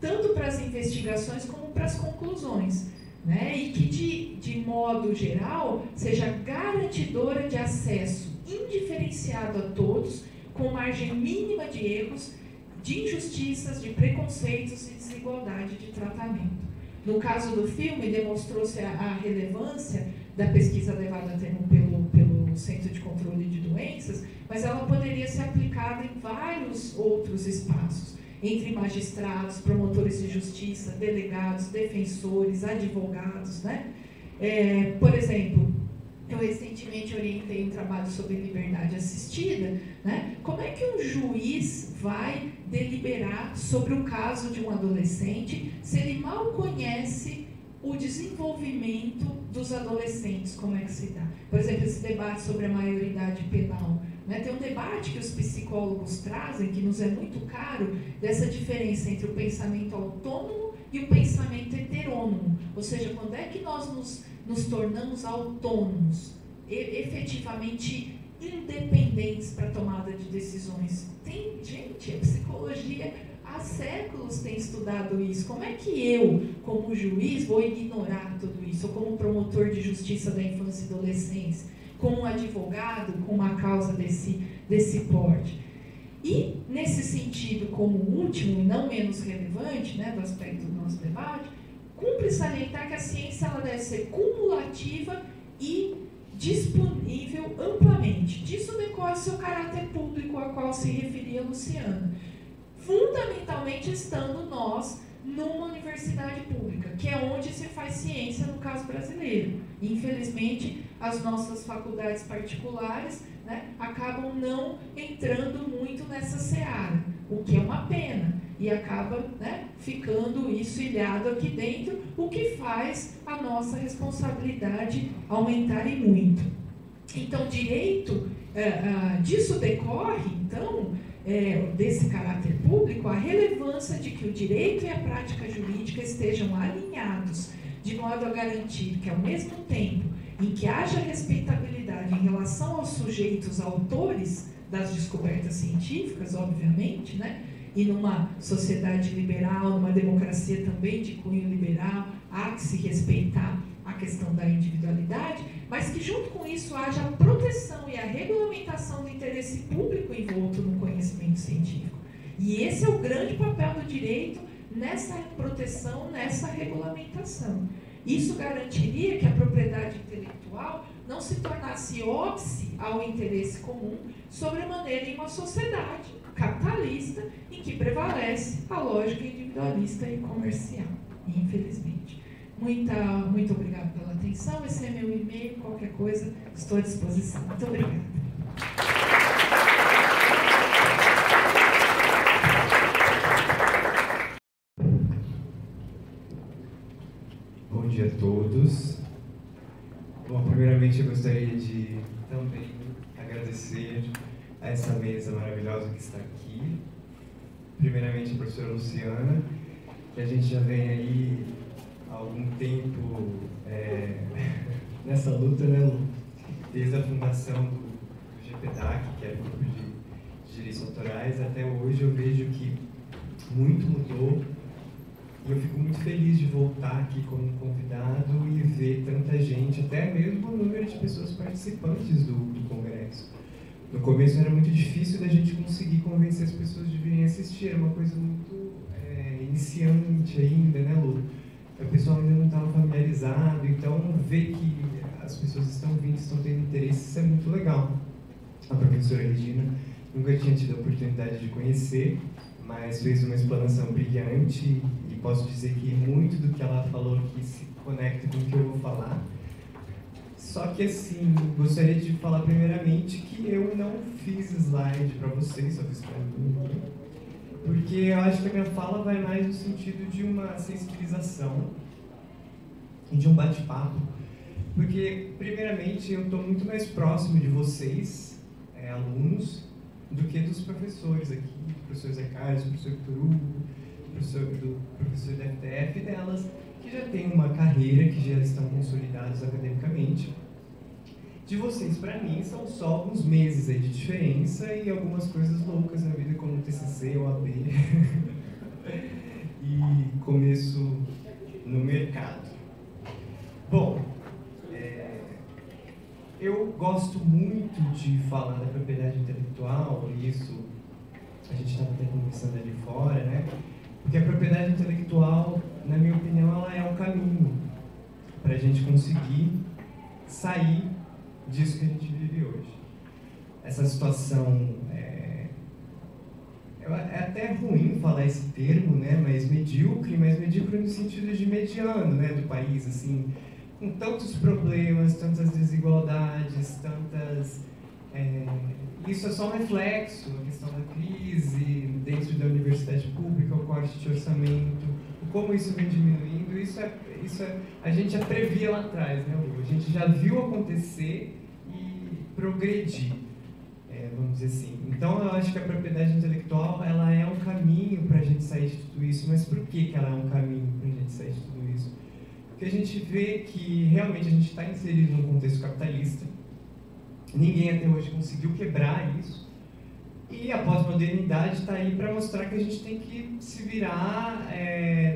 Tanto para as investigações como para as conclusões, né? E que, de modo geral, seja garantidora de acesso indiferenciado a todos, com margem mínima de erros, de injustiças, de preconceitos e desigualdade de tratamento. No caso do filme, demonstrou-se a relevância da pesquisa levada a termo pelo Centro de Controle de Doenças, mas ela poderia ser aplicada em vários outros espaços, entre magistrados, promotores de justiça, delegados, defensores, advogados, né? Por exemplo, eu recentemente orientei um trabalho sobre liberdade assistida, né? Como é que um juiz vai deliberar sobre o caso de um adolescente se ele mal conhece o desenvolvimento dos adolescentes, como é que se dá? Por exemplo, esse debate sobre a maioridade penal. Né? Tem um debate que os psicólogos trazem, que nos é muito caro, dessa diferença entre o pensamento autônomo e o pensamento heterônomo. Ou seja, quando é que nós nos tornamos autônomos, efetivamente independentes para a tomada de decisões? Gente, a psicologia há séculos tem estudado isso. Como é que eu, como juiz, vou ignorar tudo isso? Ou como promotor de justiça da infância e adolescência? Como um advogado com uma causa desse porte? E, nesse sentido, como último e não menos relevante, né, do aspecto do nosso debate, cumpre salientar que a ciência ela deve ser cumulativa e disponível amplamente. Disso decorre seu caráter público a qual se referia a Luciana. Fundamentalmente estando nós numa universidade pública, que é onde se faz ciência no caso brasileiro. Infelizmente, as nossas faculdades particulares, né, acabam não entrando muito nessa seara, o que é uma pena, e acaba, né, ficando isso ilhado aqui dentro, o que faz a nossa responsabilidade aumentar e muito. Então, direito, disso decorre, então, desse caráter público, a relevância de que o direito e a prática jurídica estejam alinhados, de modo a garantir que, ao mesmo tempo em que haja respeitabilidade em relação aos sujeitos autores das descobertas científicas, obviamente, né? E numa sociedade liberal, numa democracia também de cunho liberal, há que se respeitar a questão da individualidade, mas que junto com isso haja a proteção e a regulamentação do interesse público envolto no conhecimento científico. E esse é o grande papel do direito nessa proteção, nessa regulamentação. Isso garantiria que a propriedade intelectual não se tornasse óbice ao interesse comum, sobremaneira em uma sociedade capitalista em que prevalece a lógica individualista e comercial, infelizmente. Muito obrigada pela atenção. Esse é meu e-mail. Qualquer coisa, estou à disposição. Muito obrigada. Bom dia a todos. Bom, primeiramente eu gostaria de também agradecer a essa mesa maravilhosa que está aqui. Primeiramente a professora Luciana, que a gente já vem aí há algum tempo nessa luta, né, Lu? Desde a fundação do GPDAC, que era o grupo de direitos autorais, até hoje eu vejo que muito mudou. E eu fico muito feliz de voltar aqui como convidado e ver tanta gente, até mesmo o número de pessoas participantes do congresso. No começo era muito difícil da gente conseguir convencer as pessoas de virem assistir, era uma coisa muito iniciante ainda, né, Lu? O pessoal ainda não estava familiarizado, então ver que as pessoas estão vindo, estão tendo interesse, isso é muito legal. A professora Regina nunca tinha tido a oportunidade de conhecer, mas fez uma explanação brilhante e posso dizer que muito do que ela falou aqui se conecta com o que eu vou falar. Só que assim, gostaria de falar primeiramente que eu não fiz slide para vocês, só fiz para mim, porque eu acho que a minha fala vai mais no sentido de uma sensibilização e de um bate-papo, porque primeiramente eu estou muito mais próximo de vocês, alunos, do que dos professores aqui, do professor Zé Carlos, do professor Vitor Hugo, do professor da FTF, delas que já têm uma carreira, que já estão consolidados academicamente. De vocês, para mim, são só alguns meses aí de diferença e algumas coisas loucas na vida, como TCC, OAB e começo no mercado. Bom, eu gosto muito de falar da propriedade intelectual, e isso a gente estava até conversando ali fora, né? Porque a propriedade intelectual, na minha opinião, ela é o caminho para a gente conseguir sair disso que a gente vive hoje. Essa situação é até ruim falar esse termo, né? Mas medíocre no sentido de mediano, né? Do país, assim, com tantos problemas, tantas desigualdades, isso é só um reflexo, a questão da crise dentro da universidade pública, o corte de orçamento, como isso vem diminuindo, a gente já previa lá atrás, né, Lu? A gente já viu acontecer e progredir, vamos dizer assim. Então, eu acho que a propriedade intelectual, ela é um caminho para a gente sair de tudo isso. Mas por que ela é um caminho para a gente sair de tudo isso? Porque a gente vê que realmente a gente está inserido num contexto capitalista. Ninguém até hoje conseguiu quebrar isso. E a pós-modernidade está aí para mostrar que a gente tem que se virar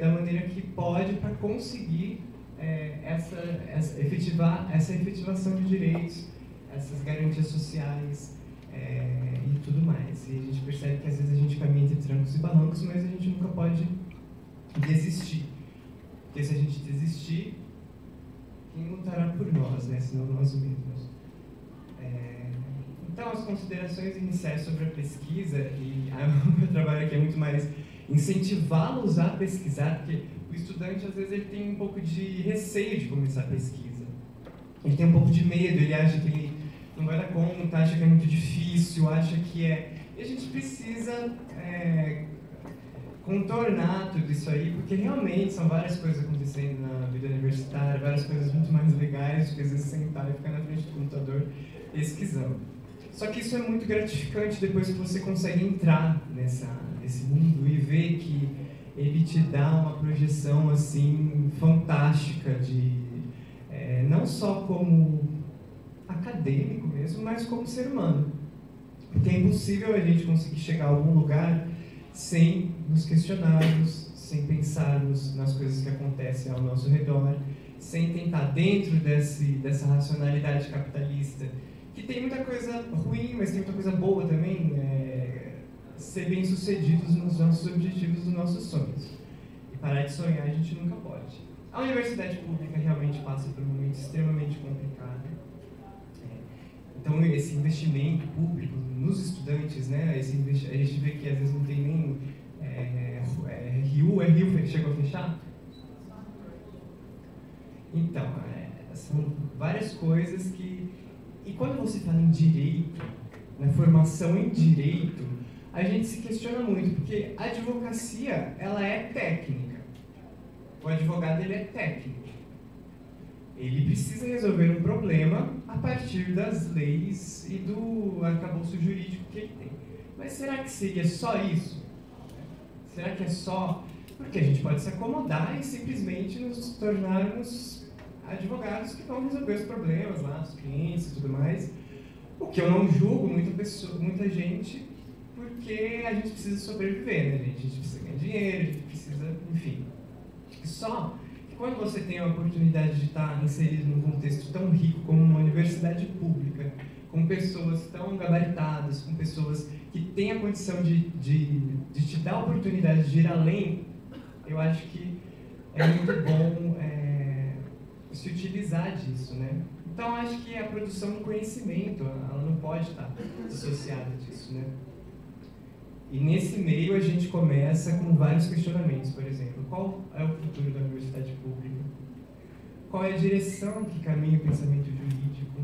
da maneira que pode para conseguir efetivar essa efetivação de direitos, essas garantias sociais e tudo mais. E a gente percebe que às vezes a gente caminha entre trancos e barrancos, mas a gente nunca pode desistir. Porque se a gente desistir, quem lutará por nós, né? Senão nós mesmos. Então, as considerações iniciais sobre a pesquisa, e o meu trabalho aqui é muito mais incentivá-los a pesquisar, porque o estudante, às vezes, ele tem um pouco de receio de começar a pesquisa. Ele tem um pouco de medo, ele acha que ele não vai dar conta, acha que é muito difícil, acha que é... E a gente precisa contornar tudo isso aí, porque realmente são várias coisas acontecendo na vida universitária, várias coisas muito mais legais do que às vezes sentar e ficar na frente do computador pesquisando. Só que isso é muito gratificante depois que você consegue entrar nesse mundo e ver que ele te dá uma projeção assim fantástica não só como acadêmico mesmo, mas como ser humano. Porque é impossível a gente conseguir chegar a algum lugar sem nos questionarmos, sem pensarmos nas coisas que acontecem ao nosso redor, sem tentar dentro dessa racionalidade capitalista, que tem muita coisa ruim, mas tem muita coisa boa também, ser bem-sucedidos nos nossos objetivos, nos nossos sonhos. E parar de sonhar a gente nunca pode. A universidade pública realmente passa por um momento extremamente complicado. Então, esse investimento público nos estudantes, né, a gente vê que às vezes não tem nem Rio que chegou a fechar? Então, são várias coisas que... E quando você fala em direito, na formação em direito, a gente se questiona muito, porque a advocacia, ela é técnica. O advogado, ele é técnico. Ele precisa resolver um problema a partir das leis e do arcabouço jurídico que ele tem. Mas será que seria só isso? Será que é só... Porque a gente pode se acomodar e simplesmente nos tornarmos advogados que vão resolver os problemas lá, os clientes e tudo mais. O que eu não julgo muita gente, porque a gente precisa sobreviver, né, gente? A gente precisa ganhar dinheiro, a gente precisa... Enfim. Só que quando você tem a oportunidade de estar inserido num contexto tão rico como uma universidade pública, com pessoas tão gabaritadas, com pessoas que têm a condição de te dar a oportunidade de ir além, eu acho que é muito bom se utilizar disso, né? Então, acho que a produção do conhecimento, ela não pode estar dissociada disso, né? E nesse meio a gente começa com vários questionamentos, por exemplo, qual é o futuro da universidade pública? Qual é a direção que caminha o pensamento jurídico?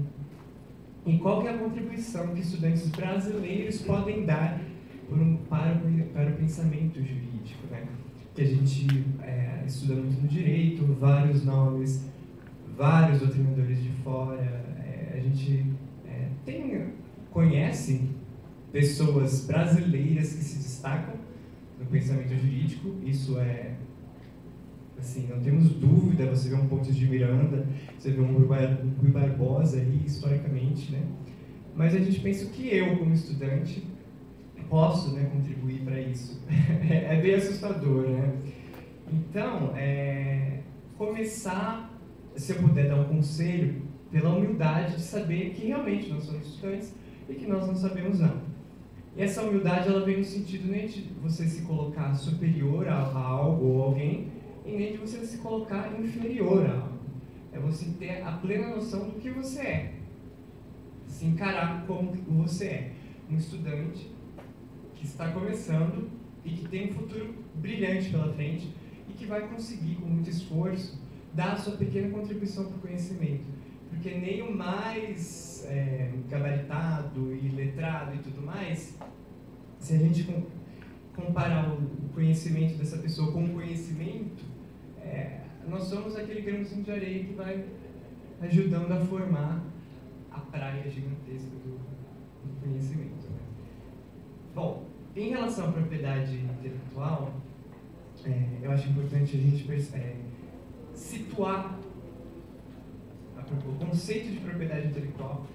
E qual que é a contribuição que estudantes brasileiros podem dar para o pensamento jurídico, né? Que a gente estuda muito no direito, vários nomes, vários doutrinadores de fora, a gente conhece pessoas brasileiras que se destacam no pensamento jurídico, isso assim, não temos dúvida. Você vê um Pontes de Miranda, você vê um Rui Barbosa aí, historicamente, né? Mas a gente pensa que eu, como estudante, posso, né, contribuir para isso. É bem assustador, né? Então, começar, se eu puder dar um conselho, pela humildade de saber que realmente nós somos estudantes e que nós não sabemos nada. E essa humildade, ela vem no sentido nem de você se colocar superior a algo ou alguém, e nem de você se colocar inferior a algo. É você ter a plena noção do que você é. Se encarar como você é. Um estudante que está começando e que tem um futuro brilhante pela frente e que vai conseguir, com muito esforço, dar a sua pequena contribuição para o conhecimento. Porque nem o mais gabaritado e letrado e tudo mais, se a gente comparar o conhecimento dessa pessoa. Com o conhecimento, nós somos aquele grãozinho de areia que vai ajudando a formar a praia gigantesca do conhecimento. Né? Bom, em relação à propriedade intelectual, eu acho importante a gente situar o conceito de propriedade intelectual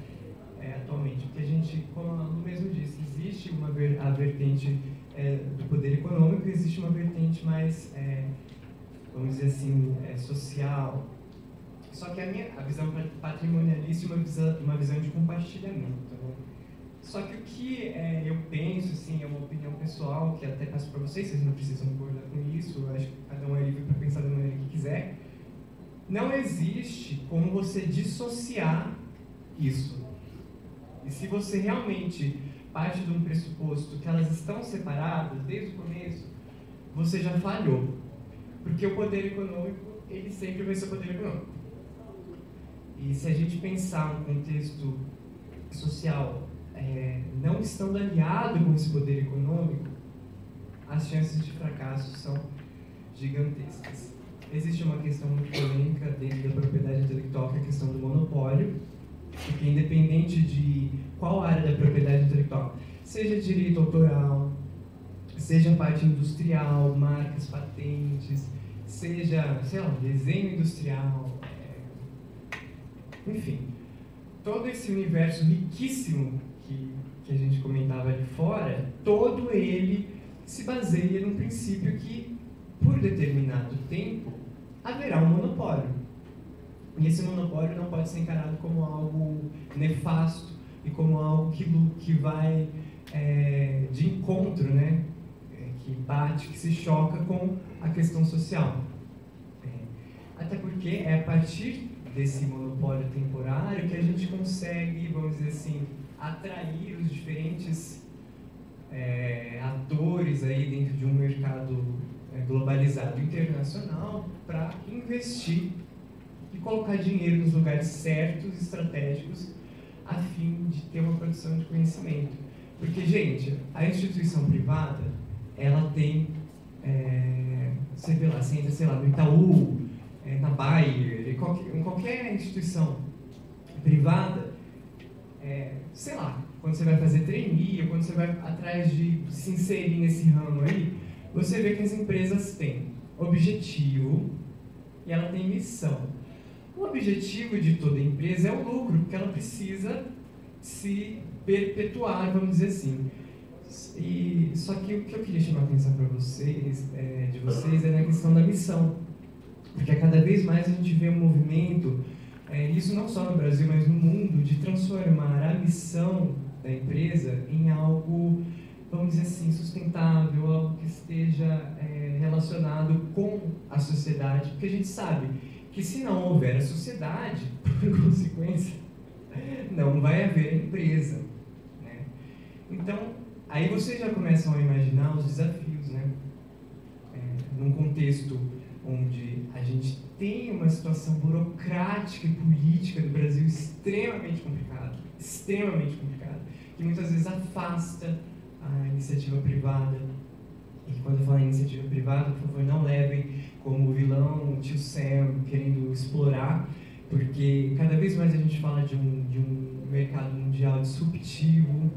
atualmente, porque a gente, como a Lu mesmo disse, existe a vertente do poder econômico, existe uma vertente mais, vamos dizer assim, social. Só que a visão patrimonialista é uma visão de compartilhamento. Né? Só que o que eu penso, assim, é uma opinião pessoal, que até passo para vocês não precisam concordar com isso, eu acho que cada um é livre para pensar da maneira que quiser. Não existe como você dissociar isso. E se você realmente parte de um pressuposto que elas estão separadas desde o começo, você já falhou. Porque o poder econômico, ele sempre vai ser o poder econômico. E se a gente pensar um contexto social não estando aliado com esse poder econômico, as chances de fracasso são gigantescas. Existe uma questão muito polêmica dentro da propriedade intelectual, que é a questão do monopólio, porque independente de qual área da propriedade intelectual, seja direito autoral, seja parte industrial, marcas, patentes, seja, sei lá, desenho industrial, enfim, todo esse universo riquíssimo que a gente comentava ali fora, todo ele se baseia num princípio que, por determinado tempo, haverá um monopólio. E esse monopólio não pode ser encarado como algo nefasto e como algo que vai de encontro, né? Que bate, que se choca com a questão social. Até porque é a partir desse monopólio temporário que a gente consegue, vamos dizer assim, atrair os diferentes atores aí dentro de um mercado globalizado internacional para investir e colocar dinheiro nos lugares certos, estratégicos, a fim de ter uma produção de conhecimento. Porque, gente, a instituição privada, ela tem, você vê lá, você entra, sei lá, no Itaú, na Bayer, em qualquer instituição privada, sei lá, quando você vai fazer trainee, ou quando você vai atrás de se inserir nesse ramo aí, você vê que as empresas têm objetivo e ela tem missão. O objetivo de toda empresa é o lucro, porque ela precisa se perpetuar, vamos dizer assim. Só que o que eu queria chamar a atenção para vocês, é na questão da missão. Porque cada vez mais a gente vê um movimento, isso não só no Brasil, mas no mundo, de transformar a missão da empresa em algo, vamos dizer assim, sustentável, algo que esteja relacionado com a sociedade. Porque a gente sabe que se não houver a sociedade, por consequência, não vai haver empresa. Né? Então, aí vocês já começam a imaginar os desafios, né? Num contexto onde a gente tem uma situação burocrática e política do Brasil extremamente complicada, que muitas vezes afasta a iniciativa privada. E quando eu falo em iniciativa privada, por favor, não levem como vilão o tio Sam querendo explorar, porque cada vez mais a gente fala de um mercado mundial disruptivo,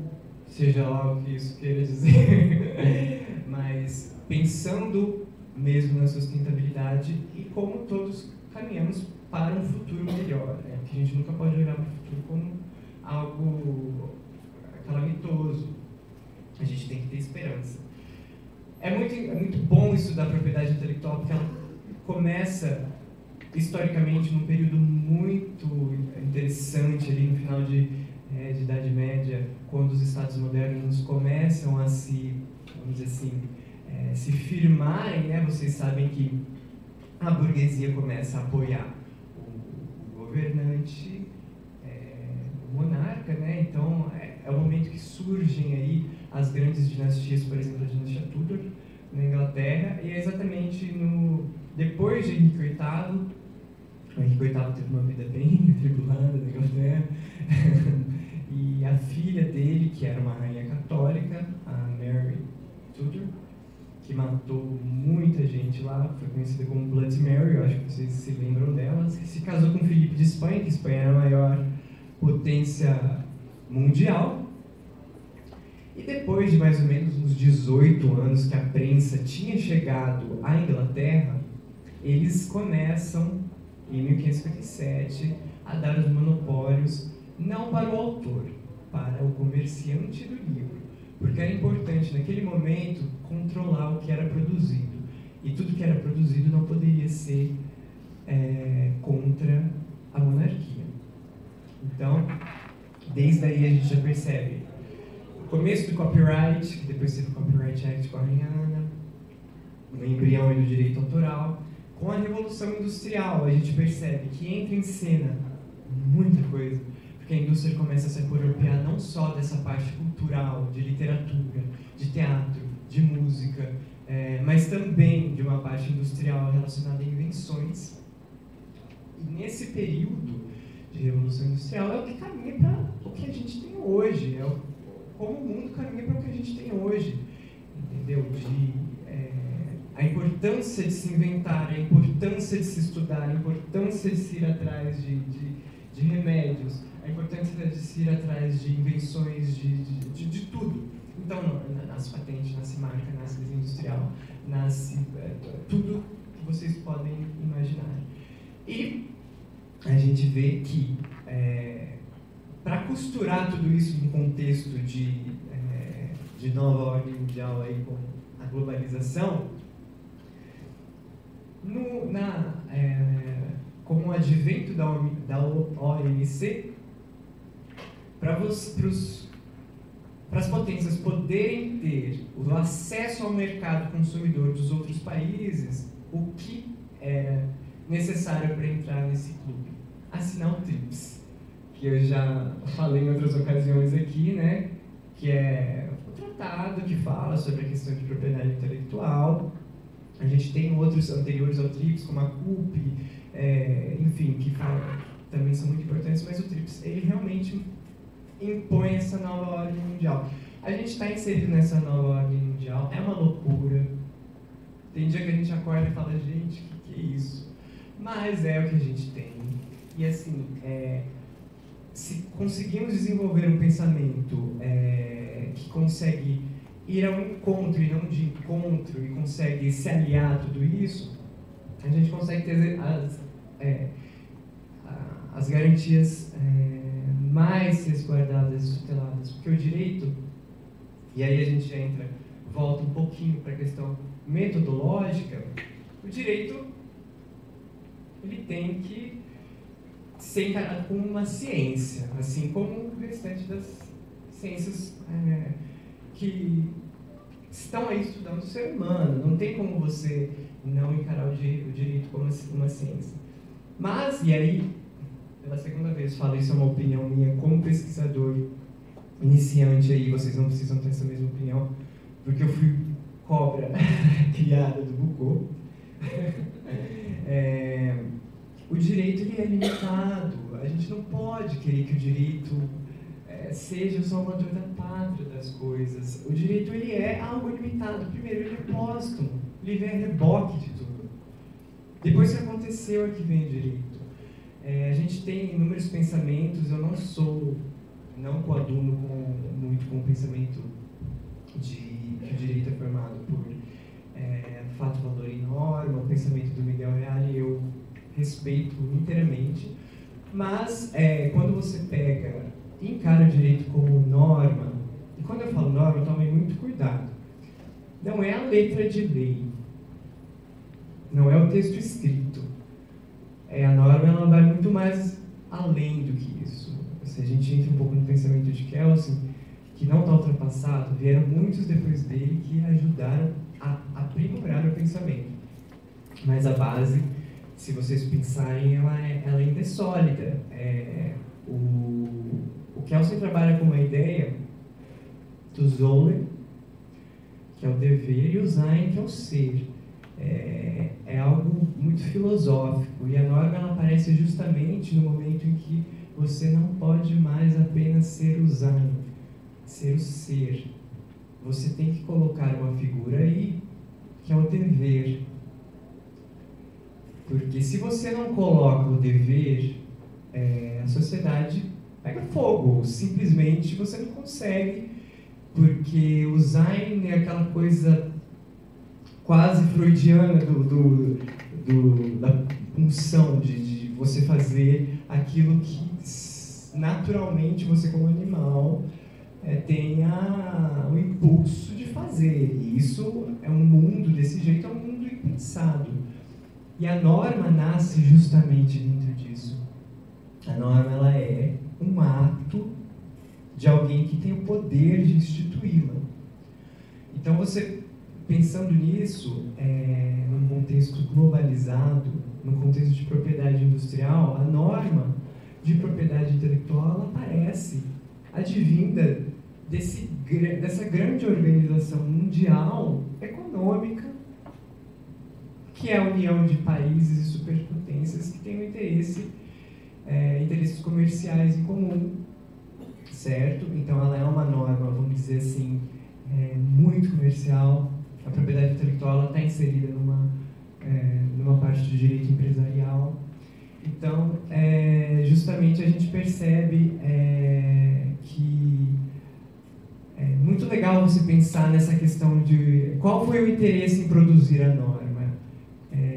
seja lá o que isso queira dizer, mas pensando mesmo na sustentabilidade e como todos caminhamos para um futuro melhor, né? Porque a gente nunca pode olhar para o futuro como algo calamitoso. A gente tem que ter esperança. É muito bom estudar propriedade intelectual, porque ela começa historicamente num período muito interessante ali no final de Idade Média, quando os Estados modernos começam a se, vamos dizer assim, se firmarem, né? Vocês sabem que a burguesia começa a apoiar o governante, o monarca, né? Então é o momento que surgem aí as grandes dinastias, por exemplo, a dinastia Tudor na Inglaterra, e é exatamente depois de Henrique VIII. O Henrique VIII teve uma vida bem atribulada na Inglaterra, e a filha dele, que era uma rainha católica, a Mary Tudor, que matou ela foi conhecida como Bloody Mary, eu acho que vocês se lembram dela. Se casou com Filipe de Espanha, que Espanha era a maior potência mundial. E depois de mais ou menos uns 18 anos que a prensa tinha chegado à Inglaterra, eles começam, em 1557, a dar os monopólios não para o autor, para o comerciante do livro, porque era importante naquele momento controlar o que era produzido, e tudo que era produzido não poderia ser contra a monarquia. Então, desde aí a gente já percebe o começo do copyright, que depois teve o Copyright Act com a Rainha Ana, o embrião do direito autoral. Com a Revolução Industrial, a gente percebe que entra em cena muita coisa, porque a indústria começa a se apropriar não só dessa parte cultural, de literatura, de teatro, de música, mas também de uma parte industrial relacionada a invenções. E nesse período de Revolução Industrial é o que caminha para o que a gente tem hoje, como o mundo caminha para o que a gente tem hoje, entendeu? A importância de se inventar, a importância de se estudar, a importância de se ir atrás de remédios, a importância de se ir atrás de invenções, de tudo. Então, nasce patente, nasce marca, nasce desenho industrial, nasce tudo que vocês podem imaginar. E a gente vê que, para costurar tudo isso num contexto de nova ordem mundial aí com a globalização, com o advento da OMC, para as potências poderem ter o acesso ao mercado consumidor dos outros países, o que era necessário para entrar nesse clube? Assinar o TRIPS, que eu já falei em outras ocasiões aqui, né? Que é o tratado que fala sobre a questão de propriedade intelectual. A gente tem outros anteriores ao TRIPS, como a CUP, enfim, que também são muito importantes, mas o TRIPS, ele realmente impõe essa nova ordem mundial. A gente está inserido nessa nova ordem mundial, é uma loucura. Tem dia que a gente acorda e fala, gente, o que é isso? Mas é o que a gente tem. E assim, se conseguimos desenvolver um pensamento que consegue ir ao encontro e não de encontro, e consegue se aliar a tudo isso, a gente consegue ter as garantias mais resguardadas e tuteladas, porque o direito, e aí a gente volta um pouquinho para a questão metodológica, o direito ele tem que ser encarado como uma ciência, assim como o restante das ciências que estão aí estudando o ser humano. Não tem como você não encarar o direito como uma ciência. Mas, e aí, pela segunda vez falo, isso é uma opinião minha como pesquisador iniciante aí, vocês não precisam ter essa mesma opinião, porque eu fui cobra criada do Bucô. O direito ele é limitado, a gente não pode querer que o direito seja o salvador da pátria das coisas. O direito ele é algo limitado. Primeiro, ele é póstumo, ele vem a reboque de tudo. Depois que aconteceu é que vem o direito. A gente tem inúmeros pensamentos, eu não coaduno muito com o pensamento de que o direito é formado por fato, valor e norma, o pensamento do Miguel Reale eu respeito inteiramente, mas quando você encara o direito como norma, e quando eu falo norma, tomem muito cuidado, não é a letra de lei, não é o texto escrito, a norma ela vai muito mais além do que isso. Se a gente entra um pouco no pensamento de Kelsen, que não está ultrapassado, vieram muitos depois dele que ajudaram a aprimorar o pensamento, mas a base, se vocês pensarem, ela ainda é sólida. O Kelsen trabalha com uma ideia do Zoller, que é o dever, e o Sein, que é o ser. É algo muito filosófico, e a norma ela aparece justamente no momento em que você não pode mais apenas ser o Sein, ser o ser. Você tem que colocar uma figura aí, que é o dever. Porque se você não coloca o dever, a sociedade pega fogo. Simplesmente você não consegue, porque o Sein é aquela coisa quase freudiana da função de você fazer aquilo que naturalmente você, como animal, tenha o impulso de fazer. E isso é um mundo desse jeito, é um mundo impensado. E a norma nasce justamente dentro disso. A norma, ela é um ato de alguém que tem o poder de instituí-la. Então, você, pensando nisso, num contexto globalizado, num contexto de propriedade industrial, a norma de propriedade intelectual, ela aparece advinda dessa grande organização mundial econômica, que é a união de países e superpotências que têm um interesses comerciais em comum, certo? Então ela é uma norma, vamos dizer assim, muito comercial. A propriedade intelectual está inserida numa parte do direito empresarial. Então, justamente a gente percebe que é muito legal você pensar nessa questão de qual foi o interesse em produzir a norma,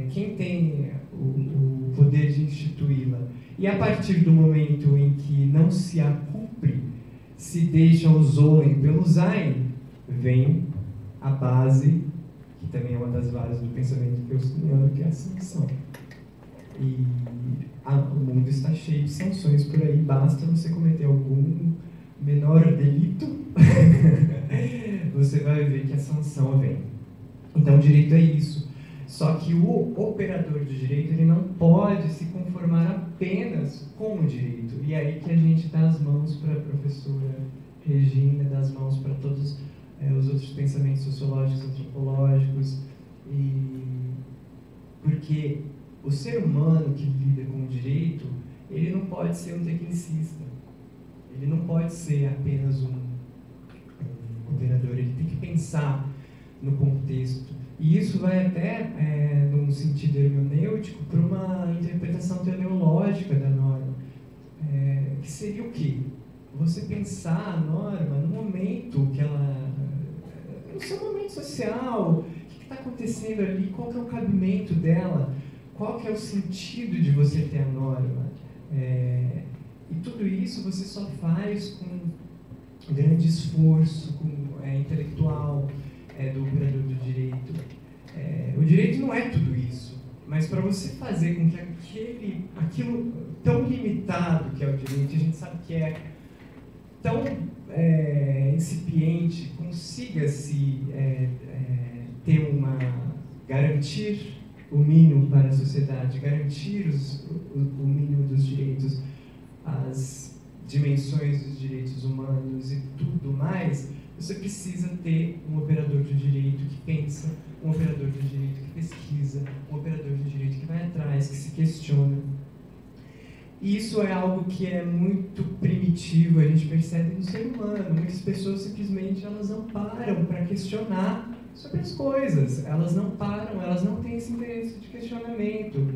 quem tem o poder de instituí-la. E a partir do momento em que não se a cumpre, se deixa o Zollern pelo Sein, vem a base, que também é uma das bases do pensamento gaussiano, que é a sanção. E o mundo está cheio de sanções por aí, basta você cometer algum menor delito, você vai ver que a sanção vem. Então, o direito é isso. Só que o operador de direito, ele não pode se conformar apenas com o direito. E é aí que a gente dá as mãos para a professora Regina, dá as mãos para todos os outros pensamentos sociológicos, antropológicos, porque o ser humano que lida com o direito, ele não pode ser um tecnicista, ele não pode ser apenas um operador, ele tem que pensar no contexto. E isso vai até, num sentido hermenêutico, para uma interpretação teleológica da norma, que seria o quê? Você pensar a norma no momento que ela... no seu momento social, o que está acontecendo ali, qual que é o cabimento dela, qual que é o sentido de você ter a norma. E tudo isso você só faz com grande esforço intelectual do operador do direito. O direito não é tudo isso, mas para você fazer com que aquilo tão limitado que é o direito, a gente sabe que é tão incipiente, consiga-se garantir o mínimo para a sociedade, garantir o mínimo dos direitos, as dimensões dos direitos humanos e tudo mais, você precisa ter um operador de direito que pensa, um operador de direito que pesquisa, um operador de direito que vai atrás, que se questiona. E isso é algo que é muito primitivo, a gente percebe no ser humano. Muitas pessoas simplesmente elas não param para questionar sobre as coisas, elas não param, elas não têm esse interesse de questionamento.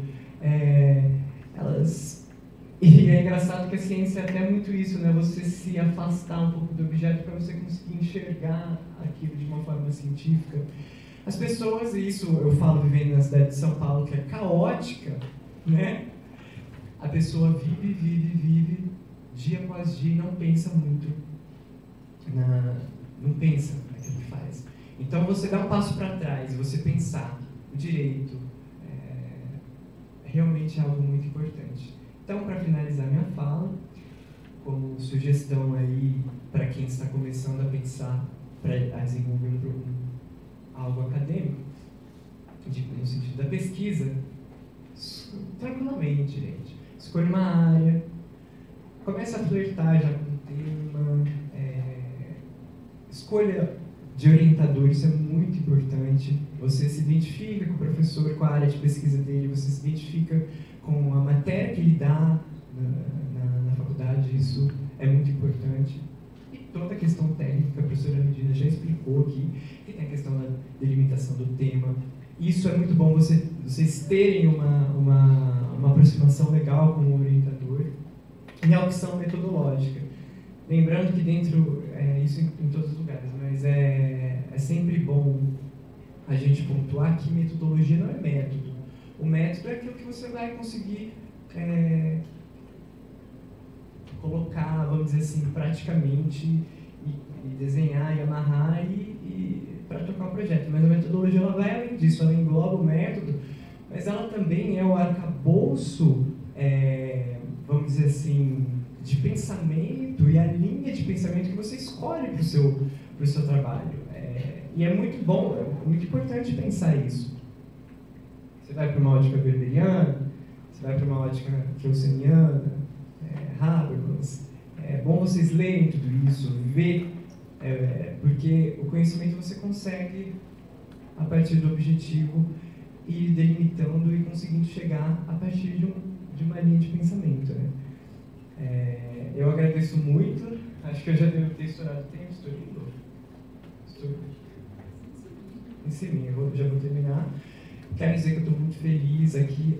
E é engraçado que a ciência é até muito isso, né? Você se afastar um pouco do objeto para você conseguir enxergar aquilo de uma forma científica. As pessoas, e isso eu falo vivendo na cidade de São Paulo, que é caótica, né? A pessoa vive, dia após dia, e não pensa muito, não pensa naquilo que faz. Então, você dá um passo para trás, você pensar o direito, realmente é algo muito importante. Então, para finalizar minha fala, como sugestão aí para quem está começando a pensar, a desenvolver algo acadêmico, no sentido da pesquisa, tranquilamente, gente. Escolha uma área, comece a flertar já com o tema, escolha de orientador, isso é muito importante. Você se identifica com o professor, com a área de pesquisa dele, você se identifica com a matéria que ele dá na faculdade, isso é muito importante. E toda a questão técnica, a professora Regina já explicou aqui, que tem a questão da delimitação do tema. Isso é muito bom você vocês terem uma aproximação legal com o orientador e a opção metodológica. Lembrando que dentro, isso em todos os lugares, mas é sempre bom a gente pontuar que metodologia não é método. O método é aquilo que você vai conseguir colocar, vamos dizer assim, praticamente e desenhar e amarrar para tocar o projeto. Mas a metodologia ela vai além disso, ela engloba o método, mas ela também é o arcabouço, vamos dizer assim, de pensamento e a linha de pensamento que você escolhe para o seu trabalho. E é muito bom, é muito importante pensar isso. Você vai para uma ótica weberiana, você vai para uma ótica kelseniana, Habermas. É bom vocês lerem tudo isso, ver, porque o conhecimento você consegue, a partir do objetivo, ir delimitando e conseguindo chegar a partir de uma linha de pensamento. Né? Eu agradeço muito, acho que eu já devo ter estourado o tempo, estou em cima, já vou terminar. Quero dizer que eu estou muito feliz aqui.